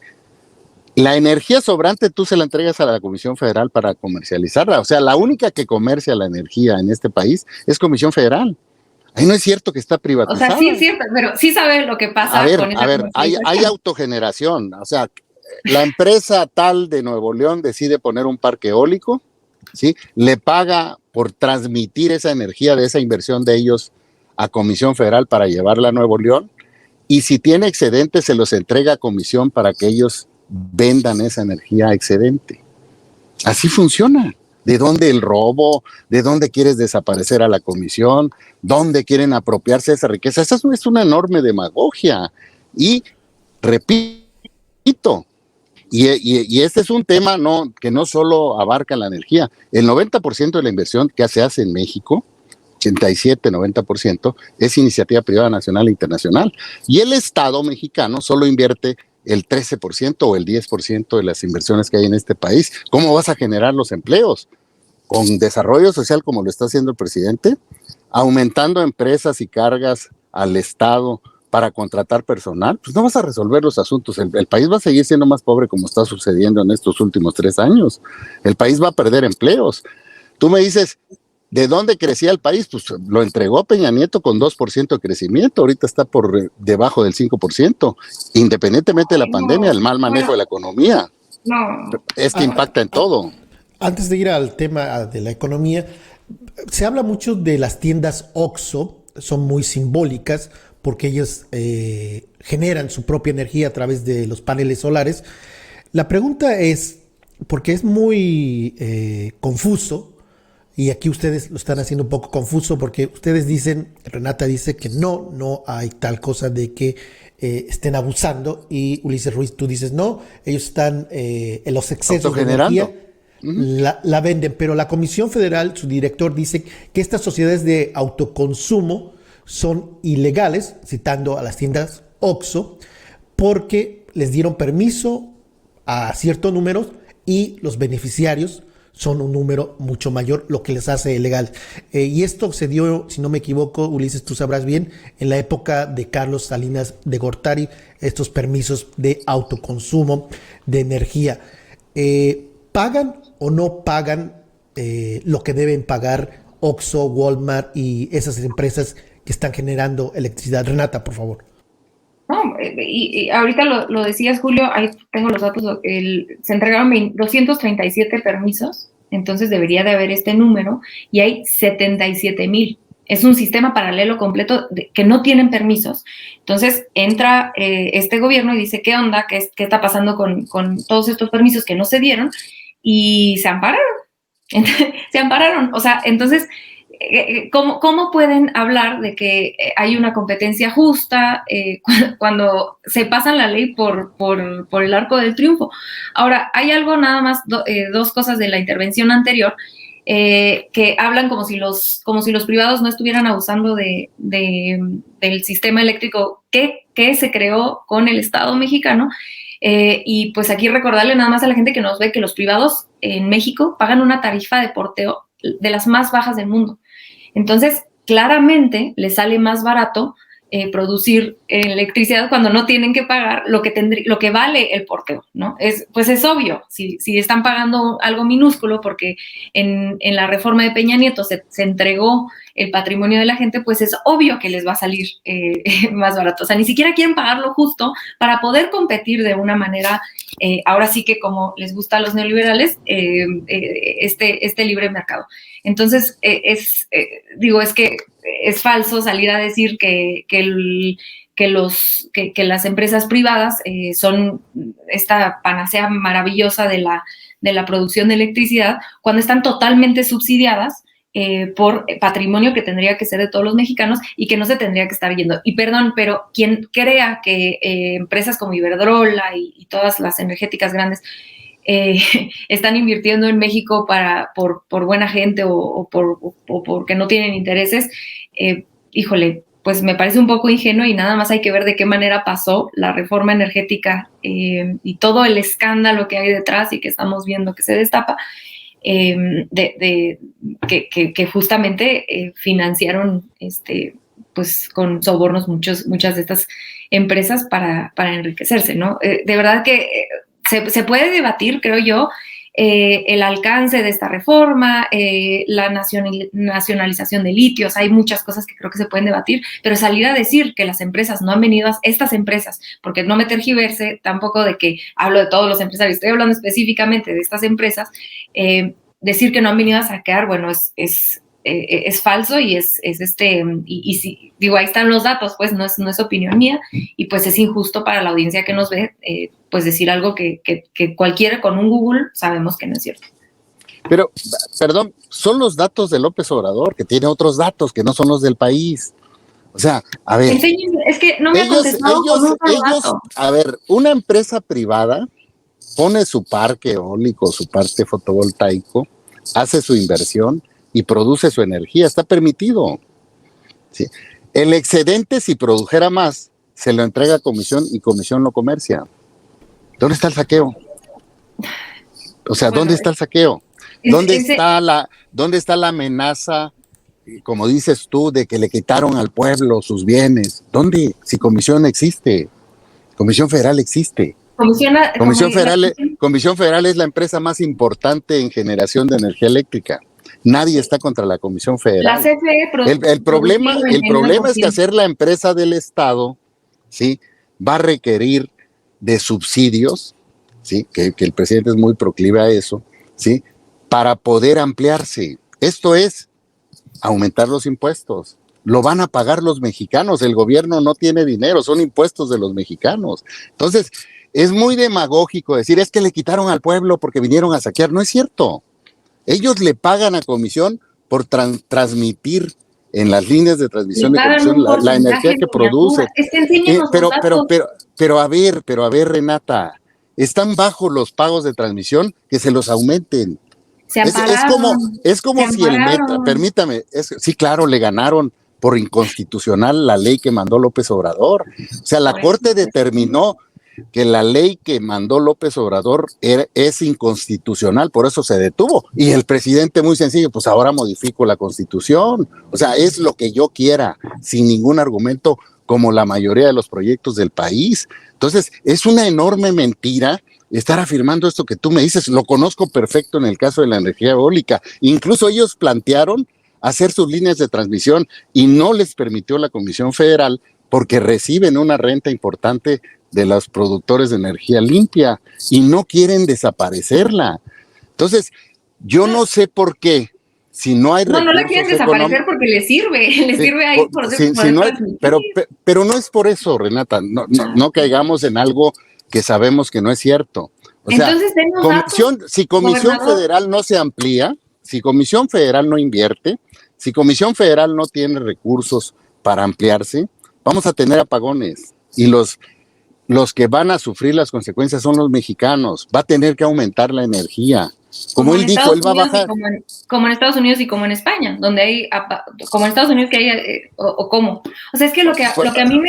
C: La energía sobrante tú se la entregas a la Comisión Federal para comercializarla. O sea, la única que comercia la energía en este país es Comisión Federal. Ahí no es cierto que está privatizada.
B: O sea, sí es cierto, pero sí sabe lo que pasa con esa
C: hay autogeneración. O sea, la empresa tal de Nuevo León decide poner un parque eólico, ¿sí? Le paga por transmitir esa energía de esa inversión de ellos a Comisión Federal para llevarla a Nuevo León. Y si tiene excedentes, se los entrega a Comisión para que ellos vendan esa energía excedente. Así funciona. ¿De dónde el robo? ¿De dónde quieres desaparecer a la Comisión? ¿Dónde quieren apropiarse de esa riqueza? Esa es una enorme demagogia. Y repito, y este es un tema que no solo abarca la energía. El 90% de la inversión que se hace en México, 87-90%, es iniciativa privada nacional e internacional. Y el Estado mexicano solo invierte el 13% o el 10% de las inversiones que hay en este país. ¿Cómo vas a generar los empleos? ¿Con desarrollo social como lo está haciendo el presidente? ¿Aumentando empresas y cargas al Estado para contratar personal? Pues no vas a resolver los asuntos. El país va a seguir siendo más pobre como está sucediendo en estos últimos 3 años. El país va a perder empleos. Tú me dices, ¿de dónde crecía el país? Pues lo entregó Peña Nieto con 2% de crecimiento, ahorita está por debajo del 5%, independientemente de la pandemia, el mal manejo de la economía. Es que impacta en todo.
A: Antes de ir al tema de la economía, se habla mucho de las tiendas OXXO, son muy simbólicas porque ellas generan su propia energía a través de los paneles solares. La pregunta es, porque es muy confuso, y aquí ustedes lo están haciendo un poco confuso, porque ustedes dicen, Renata dice que no hay tal cosa de que estén abusando, y Ulises Ruiz, tú dices no, ellos están en los excesos de energía, la venden, pero la Comisión Federal, su director dice que estas sociedades de autoconsumo son ilegales, citando a las tiendas OXXO, porque les dieron permiso a ciertos números y los beneficiarios son un número mucho mayor, lo que les hace ilegal. Y esto se dio, si no me equivoco, Ulises, tú sabrás bien, en la época de Carlos Salinas de Gortari, estos permisos de autoconsumo de energía. ¿Pagan o no pagan lo que deben pagar OXXO, Walmart y esas empresas que están generando electricidad? Renata, por favor.
B: No, y ahorita lo decías, Julio, ahí tengo los datos, se entregaron 237 permisos, entonces debería de haber este número, y hay 77,000. Es un sistema paralelo completo que no tienen permisos. Entonces entra este gobierno y dice, ¿qué onda? ¿Qué está pasando con todos estos permisos que no se dieron? Y se ampararon. Se ampararon. O sea, entonces, ¿cómo pueden hablar de que hay una competencia justa cuando se pasan la ley por el arco del triunfo? Ahora, hay algo nada más, dos cosas de la intervención anterior, que hablan como si los privados no estuvieran abusando del sistema eléctrico que se creó con el Estado mexicano. Y pues aquí recordarle nada más a la gente que nos ve que los privados en México pagan una tarifa de porteo de las más bajas del mundo. Entonces, claramente les sale más barato producir electricidad cuando no tienen que pagar lo que vale el porteo, ¿no? Pues es obvio, si están pagando algo minúsculo porque en la reforma de Peña Nieto se entregó el patrimonio de la gente, pues es obvio que les va a salir más barato. O sea, ni siquiera quieren pagar lo justo para poder competir de una manera, ahora sí que como les gusta a los neoliberales, este libre mercado. Entonces, es que es falso salir a decir que las empresas privadas son esta panacea maravillosa de la producción de electricidad cuando están totalmente subsidiadas por patrimonio que tendría que ser de todos los mexicanos y que no se tendría que estar yendo. Y perdón, pero quien crea que empresas como Iberdrola y todas las energéticas grandes están invirtiendo en México por buena gente o porque no tienen intereses, híjole, pues me parece un poco ingenuo, y nada más hay que ver de qué manera pasó la reforma energética y todo el escándalo que hay detrás y que estamos viendo que se destapa, que justamente financiaron pues con sobornos muchas de estas empresas para enriquecerse, ¿no? De verdad que se puede debatir, creo yo, el alcance de esta reforma, la nacionalización de litios. Hay muchas cosas que creo que se pueden debatir, pero salir a decir que las empresas no han venido a estas empresas, porque no me tergiverse tampoco de que hablo de todos los empresarios, estoy hablando específicamente de estas empresas, decir que no han venido a saquear, bueno, es falso y y si digo, ahí están los datos, pues no es opinión mía, y pues es injusto para la audiencia que nos ve pues decir algo que cualquiera con un Google sabemos que no es cierto.
C: Pero, perdón, son los datos de López Obrador, que tiene otros datos que no son los del país. O sea, a ver.
B: Es que no me ha contestado con un dato.
C: A ver, una empresa privada pone su parque eólico, su parque fotovoltaico, hace su inversión y produce su energía, está permitido. ¿Sí? El excedente, si produjera más, se lo entrega a comisión y comisión lo comercia. ¿Dónde está el saqueo? O sea, ¿dónde está el saqueo? ¿Dónde está la amenaza, como dices tú, de que le quitaron al pueblo sus bienes? ¿Dónde? Si Comisión existe, Comisión Federal existe. Comisión Federal es la empresa más importante en generación de energía eléctrica. Nadie está contra la Comisión Federal.
B: La CFE
C: el problema es que hacer la empresa del Estado, ¿sí?, va a requerir de subsidios, ¿sí?, que el presidente es muy proclive a eso, ¿sí?, para poder ampliarse. Esto es aumentar los impuestos, lo van a pagar los mexicanos, el gobierno no tiene dinero, son impuestos de los mexicanos. Entonces, es muy demagógico decir, es que le quitaron al pueblo porque vinieron a saquear, no es cierto. Ellos le pagan a Comisión por transmitir en las líneas de transmisión de Comisión la energía que produce.
B: Es que enséñenos
C: pero a ver, Renata, están bajo los pagos de transmisión, que se los aumenten. Es como si el Metro, permítame, sí, claro, le ganaron por inconstitucional la ley que mandó López Obrador. O sea, la Corte determinó que la ley que mandó López Obrador es inconstitucional, por eso se detuvo. Y el presidente, muy sencillo, pues ahora modifico la Constitución. O sea, es lo que yo quiera, sin ningún argumento, como la mayoría de los proyectos del país. Entonces, es una enorme mentira estar afirmando esto que tú me dices. Lo conozco perfecto en el caso de la energía eólica. Incluso ellos plantearon hacer sus líneas de transmisión y no les permitió la Comisión Federal porque reciben una renta importante de los productores de energía limpia y no quieren desaparecerla. Entonces, yo no sé por qué, si no hay recursos.
B: No la quieren desaparecer porque les sirve ahí por
C: no hay, pero no es por eso, Renata, no caigamos en algo que sabemos que no es cierto. O sea, si Comisión Federal no se amplía, si Comisión Federal no invierte, si Comisión Federal no tiene recursos para ampliarse, vamos a tener apagones y los que van a sufrir las consecuencias son los mexicanos. Va a tener que aumentar la energía. Como él dijo, él va a bajar.
B: Como en Estados Unidos y como en España, donde hay, como en Estados Unidos que hay, o cómo. O sea, es que lo que a mí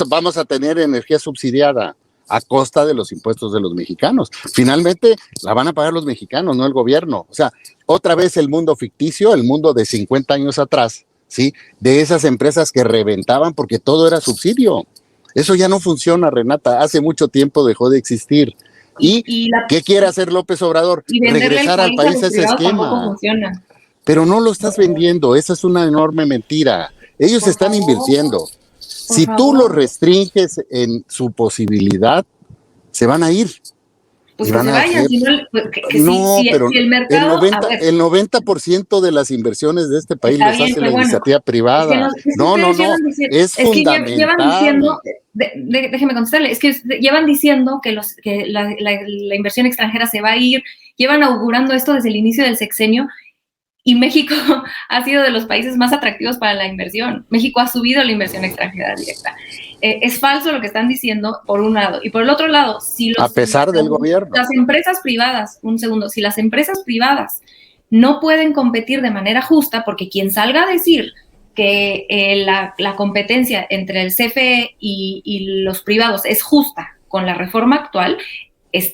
C: Vamos a tener energía subsidiada a costa de los impuestos de los mexicanos. Finalmente la van a pagar los mexicanos, no el gobierno. O sea, otra vez el mundo ficticio, el mundo de 50 años atrás, ¿sí? De esas empresas que reventaban porque todo era subsidio. Eso ya no funciona, Renata. Hace mucho tiempo dejó de existir. ¿Qué quiere hacer López Obrador? Regresar al país a ese esquema. Pero no lo estás vendiendo. Esa es una enorme mentira. Ellos están invirtiendo. Si tú los restringes en su posibilidad, se van a ir.
B: Pues que se vayan,
C: pero
B: si el mercado,
C: el 90% de las inversiones de este país las hace la iniciativa privada. Es fundamental.
B: Llevan diciendo, déjeme contestarle, es que llevan diciendo que la inversión extranjera se va a ir, llevan augurando esto desde el inicio del sexenio, y México ha sido de los países más atractivos para la inversión. México ha subido la inversión extranjera directa. Es falso lo que están diciendo, por un lado. Y por el otro lado,
C: a pesar del gobierno.
B: Las empresas privadas, si las empresas privadas no pueden competir de manera justa, porque quien salga a decir que la competencia entre el CFE y los privados es justa con la reforma actual, es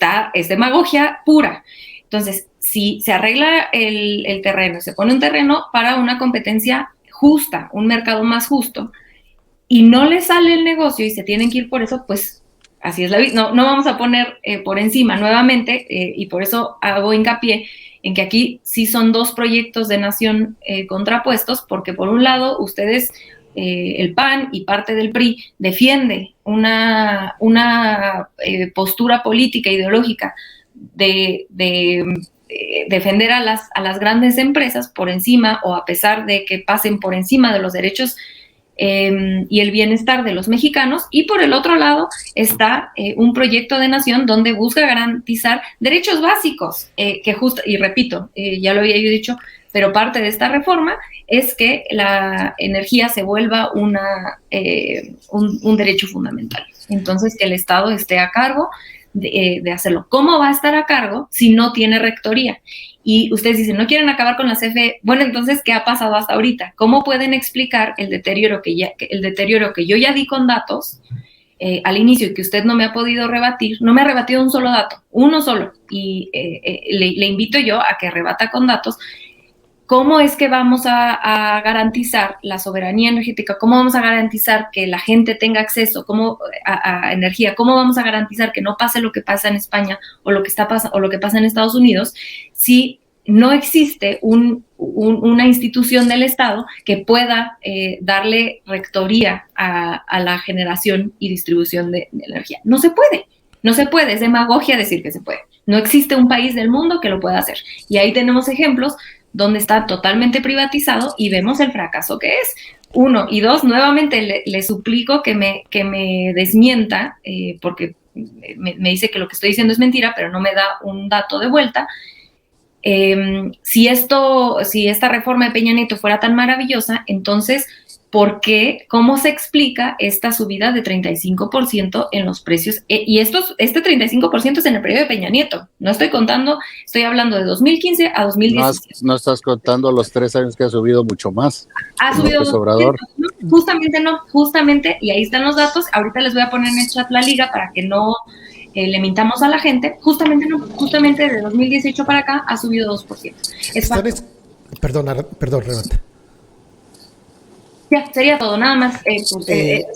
B: demagogia pura. Entonces, si se arregla el terreno, se pone un terreno para una competencia justa, un mercado más justo, y no le sale el negocio y se tienen que ir por eso, pues así es la vida. No vamos a poner por encima nuevamente, y por eso hago hincapié en que aquí sí son dos proyectos de nación contrapuestos, porque por un lado ustedes, el PAN y parte del PRI, defiende una postura política, ideológica de defender a las grandes empresas por encima o a pesar de que pasen por encima de los derechos y el bienestar de los mexicanos, y por el otro lado está un proyecto de nación donde busca garantizar derechos básicos, que justo, y repito, ya lo había yo dicho, pero parte de esta reforma es que la energía se vuelva un derecho fundamental. Entonces, que el Estado esté a cargo de hacerlo. ¿Cómo va a estar a cargo si no tiene rectoría? Y ustedes dicen, ¿no quieren acabar con la CFE? Bueno, entonces, ¿qué ha pasado hasta ahorita? ¿Cómo pueden explicar el deterioro que yo ya di con datos al inicio y que usted no me ha podido rebatir? No me ha rebatido un solo dato, uno solo, y le invito yo a que rebata con datos. ¿Cómo es que vamos a garantizar la soberanía energética? ¿Cómo vamos a garantizar que la gente tenga acceso a energía? ¿Cómo vamos a garantizar que no pase lo que pasa en España o lo que pasa en Estados Unidos si no existe una institución del Estado que pueda darle rectoría a la generación y distribución de energía? No se puede, es demagogia decir que se puede. No existe un país del mundo que lo pueda hacer. Y ahí tenemos ejemplos donde está totalmente privatizado y vemos el fracaso que es. Uno, y dos, nuevamente le suplico que me desmienta, porque me dice que lo que estoy diciendo es mentira, pero no me da un dato de vuelta. Si esta reforma de Peña Nieto fuera tan maravillosa, entonces, ¿por qué? ¿Cómo se explica esta subida de 35% en los precios? Y este 35% es en el periodo de Peña Nieto. No estoy contando, estoy hablando de 2015 a 2017.
C: No estás contando los 3 años que ha subido mucho más.
B: Ha subido
C: López Obrador.
B: Justamente, y ahí están los datos. Ahorita les voy a poner en el chat la liga para que no le mintamos a la gente. Justamente de 2018 para acá ha subido 2%.
A: Perdón, Renata.
B: Ya, sería todo, nada más. Es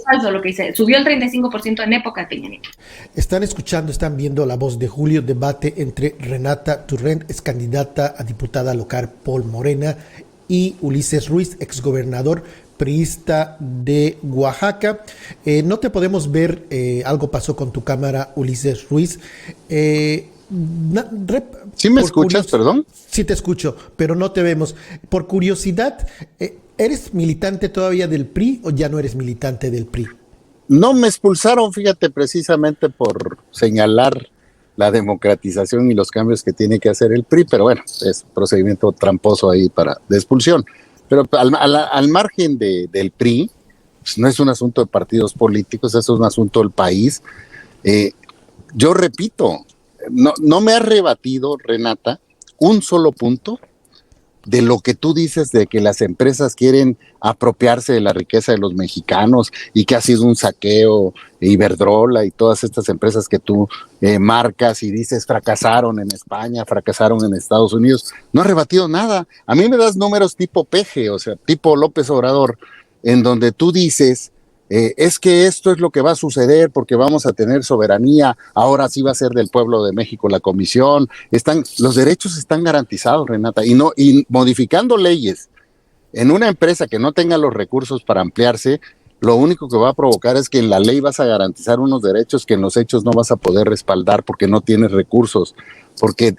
B: falso lo que dice. Subió el 35% en época de Peña Nieto.
A: Están viendo La Voz de Julio, debate entre Renata Turrent, ex candidata a diputada local por Morena, y Ulises Ruiz, exgobernador priista de Oaxaca. No te podemos ver, algo pasó con tu cámara, Ulises Ruiz.
C: ¿Sí me escuchas, perdón?
A: Sí te escucho, pero no te vemos. Por curiosidad, ¿eres militante todavía del PRI o ya no eres militante del PRI?
C: No, me expulsaron, fíjate, precisamente por señalar la democratización y los cambios que tiene que hacer el PRI, pero bueno, es procedimiento tramposo ahí de expulsión. Pero al margen del PRI, pues no es un asunto de partidos políticos, es un asunto del país. Yo repito, no me ha rebatido, Renata, un solo punto de lo que tú dices de que las empresas quieren apropiarse de la riqueza de los mexicanos y que ha sido un saqueo, Iberdrola y todas estas empresas que tú marcas y dices fracasaron en España, fracasaron en Estados Unidos. No ha rebatido nada. A mí me das números tipo Peje, o sea, tipo López Obrador, en donde tú dices, es que esto es lo que va a suceder porque vamos a tener soberanía, ahora sí va a ser del pueblo de México la comisión, los derechos están garantizados, Renata, y modificando leyes en una empresa que no tenga los recursos para ampliarse, lo único que va a provocar es que en la ley vas a garantizar unos derechos que en los hechos no vas a poder respaldar porque no tienes recursos, porque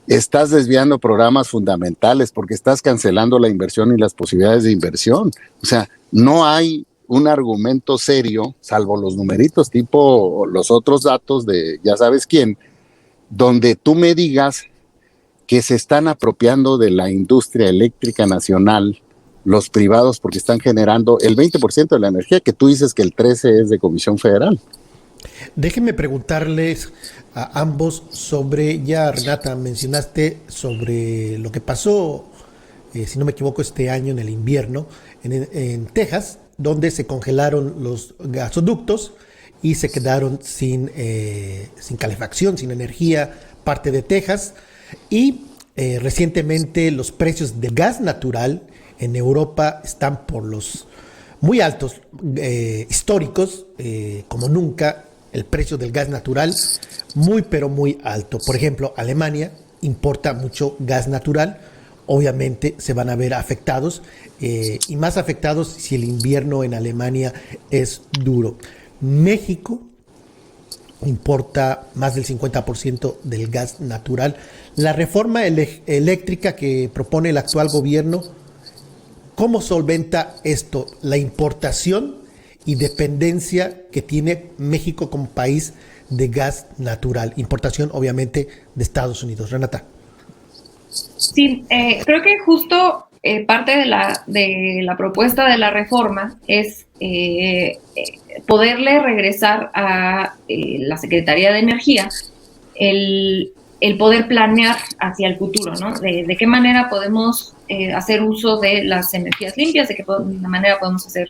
C: estás desviando programas fundamentales, porque estás cancelando la inversión y las posibilidades de inversión. O sea, no hay un argumento serio, salvo los numeritos tipo los otros datos de ya sabes quién, donde tú me digas que se están apropiando de la industria eléctrica nacional los privados porque están generando el 20% de la energía, que tú dices que el 13% es de Comisión Federal.
A: Déjenme preguntarles a ambos sobre, ya Renata, mencionaste sobre lo que pasó, si no me equivoco, este año en el invierno en Texas, donde se congelaron los gasoductos y se quedaron sin calefacción, sin energía, parte de Texas. Y recientemente los precios del gas natural en Europa están por los muy altos, históricos, como nunca. El precio del gas natural muy pero muy alto. Por ejemplo, Alemania importa mucho gas natural. Obviamente se van a ver afectados, y más afectados si el invierno en Alemania es duro. México importa más del 50% del gas natural. La reforma eléctrica que propone el actual gobierno, ¿cómo solventa esto? La importación y dependencia que tiene México como país de gas natural. Importación, obviamente, de Estados Unidos. Renata.
B: Sí, creo que justo parte de la propuesta de la reforma es poderle regresar a la Secretaría de Energía el poder planear hacia el futuro, ¿no? De qué manera podemos hacer uso de las energías limpias, de qué manera podemos hacer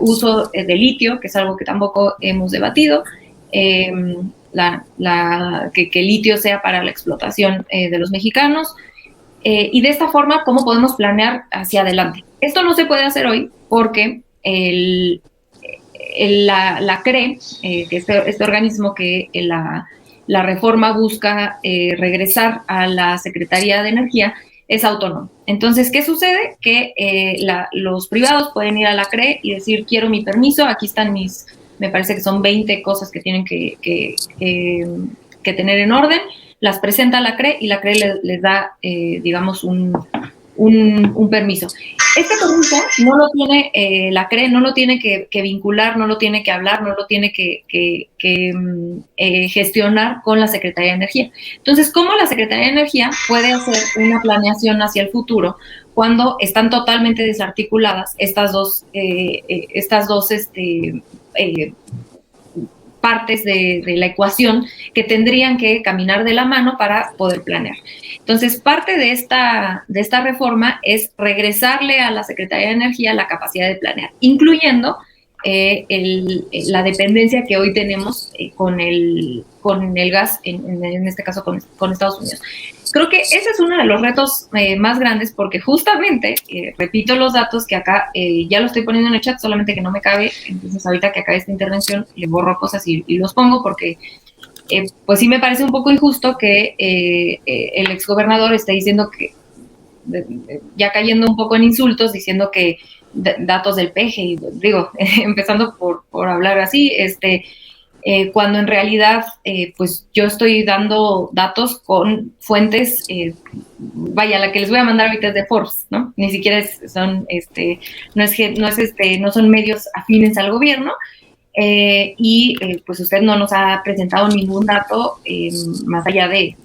B: uso de litio, que es algo que tampoco hemos debatido, que el litio sea para la explotación de los mexicanos, y de esta forma, ¿cómo podemos planear hacia adelante? Esto no se puede hacer hoy porque la CRE, que este organismo que la reforma busca regresar a la Secretaría de Energía, es autónomo. Entonces, ¿qué sucede? Que los privados pueden ir a la CRE y decir, quiero mi permiso, aquí están me parece que son 20 cosas que tienen que tener en orden. las presenta a la CRE y la CRE les da, digamos, un permiso. Este permiso no lo tiene la CRE, no lo tiene que vincular, no lo tiene que hablar, no lo tiene que gestionar con la Secretaría de Energía. Entonces, ¿cómo la Secretaría de Energía puede hacer una planeación hacia el futuro cuando están totalmente desarticuladas estas dos partes de la ecuación que tendrían que caminar de la mano para poder planear? Entonces, parte de esta reforma es regresarle a la Secretaría de Energía la capacidad de planear, incluyendo la dependencia que hoy tenemos con el gas, en este caso con Estados Unidos. Creo que ese es uno de los retos más grandes, porque justamente, repito los datos que acá ya lo estoy poniendo en el chat, solamente que no me cabe, entonces ahorita que acabe esta intervención le borro cosas y los pongo, porque pues sí me parece un poco injusto que el exgobernador esté diciendo que, ya cayendo un poco en insultos, diciendo que datos del peje, y digo, empezando por hablar así, cuando en realidad, pues yo estoy dando datos con fuentes, vaya, la que les voy a mandar ahorita es de Forbes, ¿no? Ni siquiera son medios afines al gobierno, pues usted no nos ha presentado ningún dato más allá de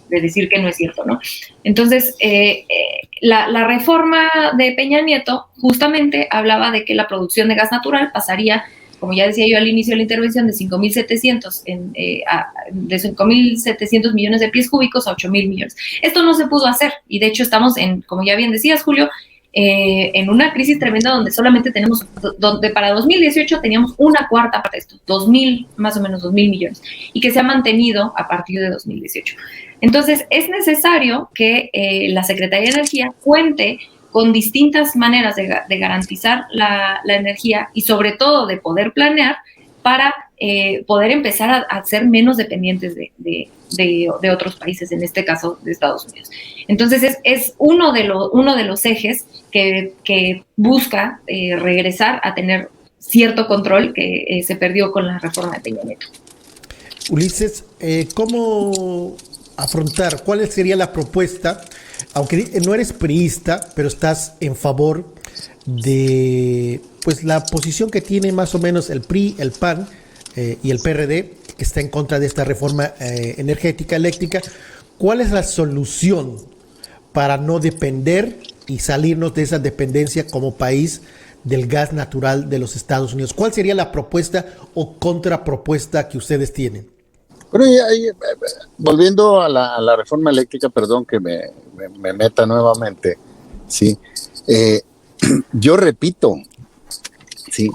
B: decir que no es cierto, ¿no? Entonces, la reforma de Peña Nieto justamente hablaba de que la producción de gas natural pasaría, como ya decía yo al inicio de la intervención, de 5.700 millones de pies cúbicos a 8,000 millones. Esto no se pudo hacer, y de hecho estamos como ya bien decías, Julio, en una crisis tremenda donde solamente donde para 2018 teníamos una cuarta parte de esto, más o menos 2,000 millones, y que se ha mantenido a partir de 2018. Entonces, es necesario que la Secretaría de Energía cuente con distintas maneras de garantizar la energía y sobre todo de poder planear para poder empezar a ser menos dependientes de otros países, en este caso de Estados Unidos. Entonces es uno de los ejes que busca regresar a tener cierto control que se perdió con la reforma de Peña Nieto.
A: Ulises, ¿cómo afrontar? ¿Cuál sería la propuesta? Aunque no eres priista, pero estás en favor de pues la posición que tiene más o menos el PRI, el PAN y el PRD, que está en contra de esta reforma energética eléctrica. ¿Cuál es la solución para no depender y salirnos de esa dependencia como país del gas natural de los Estados Unidos? ¿Cuál sería la propuesta o contrapropuesta que ustedes tienen?
C: Bueno, volviendo a la reforma eléctrica, perdón que me meta nuevamente, sí. Yo repito, sí,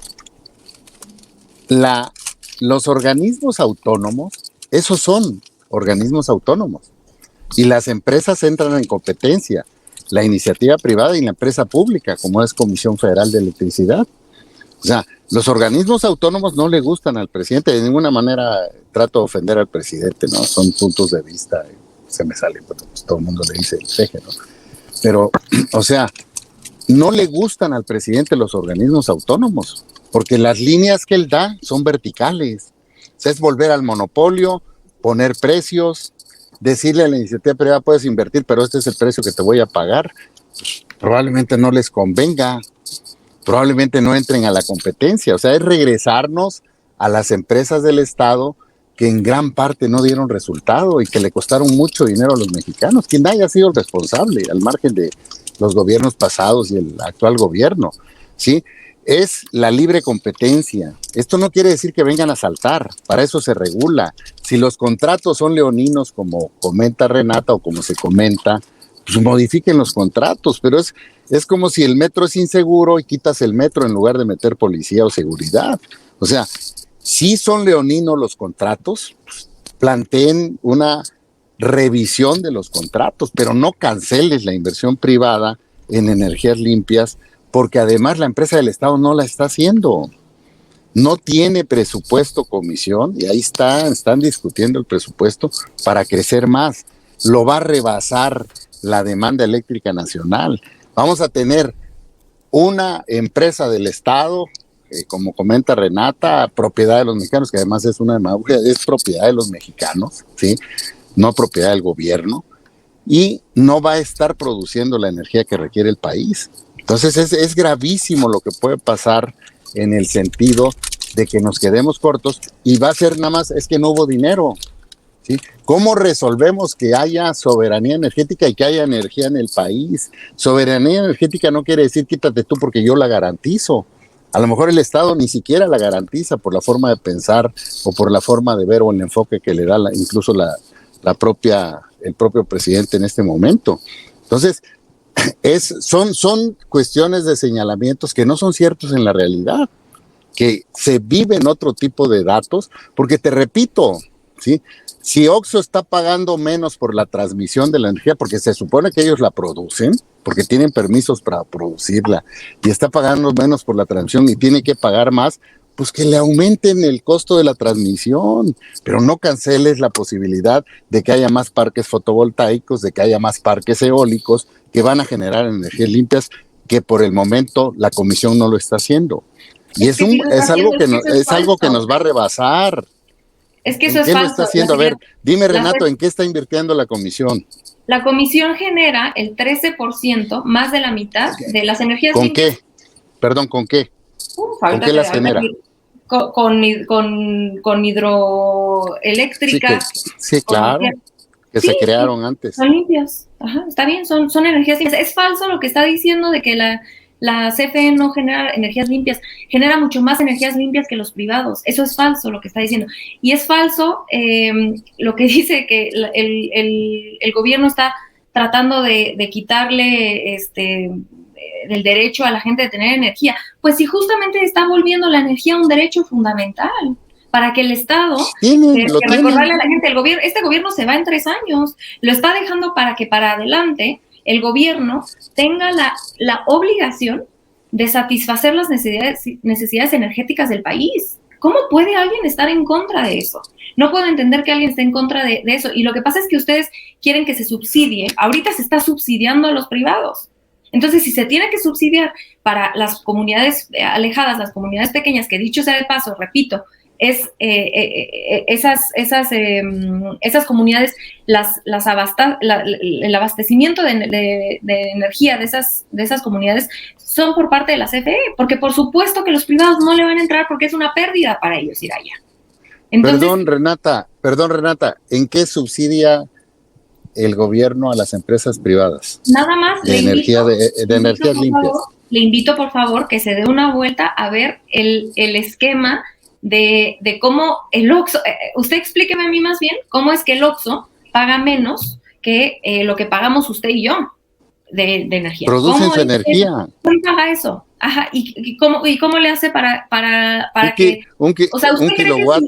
C: los organismos autónomos, esos son organismos autónomos, y las empresas entran en competencia, la iniciativa privada y la empresa pública, como es Comisión Federal de Electricidad. O sea, los organismos autónomos no le gustan al presidente, de ninguna manera trato de ofender al presidente, ¿no? Son puntos de vista, se me sale, pues todo el mundo le dice el ceje, ¿no? Pero, o sea, no le gustan al presidente los organismos autónomos, porque las líneas que él da son verticales. O sea, es volver al monopolio, poner precios, decirle a la iniciativa privada, puedes invertir, pero este es el precio que te voy a pagar. Pues, probablemente no les convenga, probablemente no entren a la competencia. O sea, es regresarnos a las empresas del Estado que en gran parte no dieron resultado y que le costaron mucho dinero a los mexicanos. Quien haya sido el responsable, al margen de los gobiernos pasados y el actual gobierno, ¿sí? Es la libre competencia. Esto no quiere decir que vengan a saltar, para eso se regula. Si los contratos son leoninos, como comenta Renata o como se comenta, pues modifiquen los contratos, pero es como si el metro es inseguro y quitas el metro en lugar de meter policía o seguridad. O sea, si son leoninos los contratos, pues planteen una revisión de los contratos, pero no canceles la inversión privada en energías limpias, porque además la empresa del Estado no la está haciendo. No tiene presupuesto comisión, y ahí están discutiendo el presupuesto para crecer más. Lo va a rebasar la demanda eléctrica nacional. Vamos a tener una empresa del Estado, como comenta Renata, propiedad de los mexicanos, que además es una demagogia, es propiedad de los mexicanos, ¿sí? no propiedad del gobierno, y no va a estar produciendo la energía que requiere el país. Entonces es gravísimo lo que puede pasar en el sentido de que nos quedemos cortos, y va a ser nada más, es que no hubo dinero, ¿sí? ¿Cómo resolvemos que haya soberanía energética y que haya energía en el país? Soberanía energética no quiere decir quítate tú porque yo la garantizo. A lo mejor el Estado ni siquiera la garantiza por la forma de pensar o por la forma de ver o el enfoque que le da incluso el propio presidente en este momento. Entonces, son cuestiones de señalamientos que no son ciertos en la realidad, que se viven otro tipo de datos, porque te repito, ¿sí? Si OXXO está pagando menos por la transmisión de la energía, porque se supone que ellos la producen, porque tienen permisos para producirla, y está pagando menos por la transmisión y tiene que pagar más, pues que le aumenten el costo de la transmisión, pero no canceles la posibilidad de que haya más parques fotovoltaicos, de que haya más parques eólicos que van a generar energías limpias, que por el momento la comisión no lo está haciendo. Y es algo que nos va a rebasar.
B: Es que eso es
C: falso. ¿En qué lo está
B: falso.
C: haciendo? A ver, dime, Renato, ¿en qué está invirtiendo la comisión?
B: La comisión genera el 13%, más de la mitad de las energías
C: ¿Con
B: limpias.
C: qué? Perdón, ¿con qué? ¿Con qué las genera?
B: Con hidroeléctricas.
C: Sí, claro, que se crearon antes.
B: Son limpias, ajá, está bien, son energías limpias. Es falso lo que está diciendo de que la CFE no genera energías limpias, genera mucho más energías limpias que los privados. Eso es falso lo que está diciendo. Y es falso lo que dice que el gobierno está tratando de quitarle el derecho a la gente de tener energía. Pues si justamente está volviendo la energía un derecho fundamental para que el Estado, recordarle a la gente, este gobierno se va en 3 años, lo está dejando para que para adelante el gobierno tenga la obligación de satisfacer las necesidades energéticas del país. ¿Cómo puede alguien estar en contra de eso? No puedo entender que alguien esté en contra de eso. Y lo que pasa es que ustedes quieren que se subsidie. Ahorita se está subsidiando a los privados. Entonces, si se tiene que subsidiar para las comunidades alejadas, las comunidades pequeñas, que dicho sea de paso, repito, esas comunidades, el abastecimiento de energía de esas comunidades son por parte de la CFE, porque por supuesto que los privados no le van a entrar porque es una pérdida para ellos ir allá. Entonces,
C: perdón Renata, ¿en qué subsidia el gobierno a las empresas privadas?
B: Nada más
C: de energías limpias.
B: Le invito por favor que se dé una vuelta a ver el esquema de cómo el OXXO, usted explíqueme a mí más bien cómo es que el OXXO paga menos que lo que pagamos usted y yo de energía.
C: Producen su energía.
B: ¿Cómo paga eso? Ajá, ¿y cómo le hace para que...
C: Un kilowatt.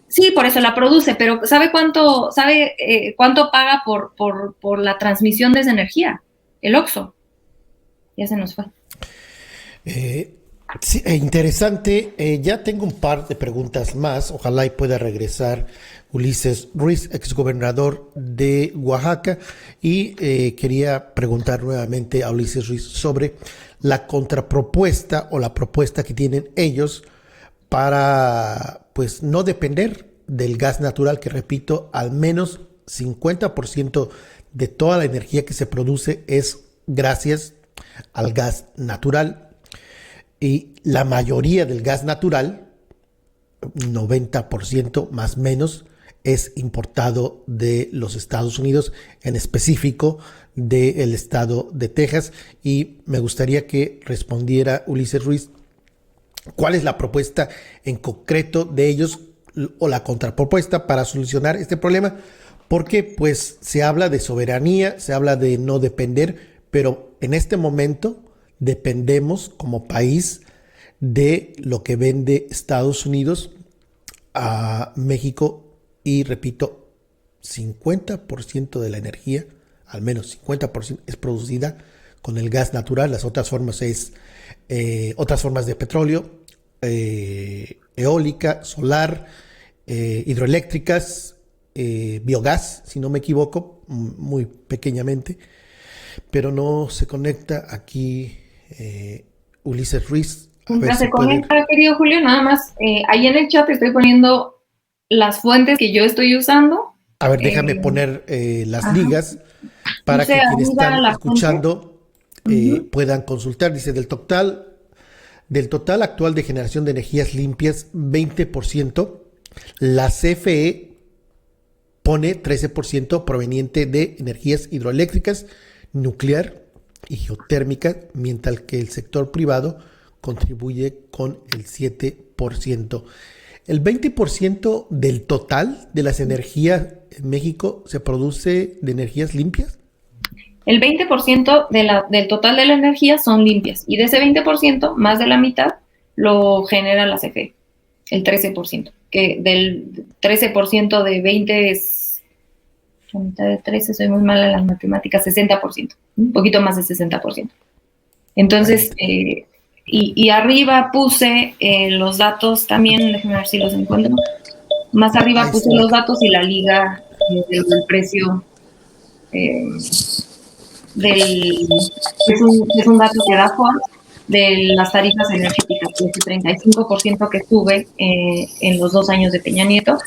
B: Sí, por eso la produce, pero ¿sabe cuánto paga por la transmisión de esa energía? El OXXO. Ya se nos fue.
A: Sí, interesante. Ya tengo un par de preguntas más. Ojalá y pueda regresar Ulises Ruiz, exgobernador de Oaxaca. Y quería preguntar nuevamente a Ulises Ruiz sobre la contrapropuesta o la propuesta que tienen ellos para, pues, no depender del gas natural, que repito, al menos 50% de toda la energía que se produce es gracias al gas natural. Y la mayoría del gas natural, 90% más o menos, es importado de los Estados Unidos, en específico del estado de Texas. Y me gustaría que respondiera Ulises Ruiz, ¿cuál es la propuesta en concreto de ellos o la contrapropuesta para solucionar este problema? Porque pues se habla de soberanía, se habla de no depender, pero en este momento dependemos como país de lo que vende Estados Unidos a México y repito, 50% de la energía, al menos 50% es producida con el gas natural. Las otras formas es otras formas de petróleo, eólica, solar, hidroeléctricas, biogás, si no me equivoco, muy pequeñamente, pero no se conecta aquí Ulises Ruiz.
B: Se conecta, querido Julio, nada más, ahí en el chat estoy poniendo las fuentes que yo estoy usando
A: A ver, déjame poner las
B: Ajá.
A: ligas para
B: Puse
A: que quienes
B: arriba
A: están
B: la fuente.
A: escuchando
B: Ujú.
A: puedan consultar. Dice, del total actual de generación de energías limpias, 20%, la CFE pone 13% proveniente de energías hidroeléctricas, nuclear y geotérmica, mientras que el sector privado contribuye con el 7%. El 20% del total de las energías en México se produce de energías limpias.
B: El 20% del total de la energía son limpias y de ese 20%, más de la mitad lo genera la CFE, el 13%, que del 13% de 20 es, la mitad de 13, soy muy mala en las matemáticas, 60%, un poquito más de 60%. Entonces, y arriba puse los datos también, déjenme ver si los encuentro. Más arriba puse los datos y la liga del precio es un dato que da Ford de las tarifas energéticas, de ese 35% que sube en los 2 años de Peña Nieto,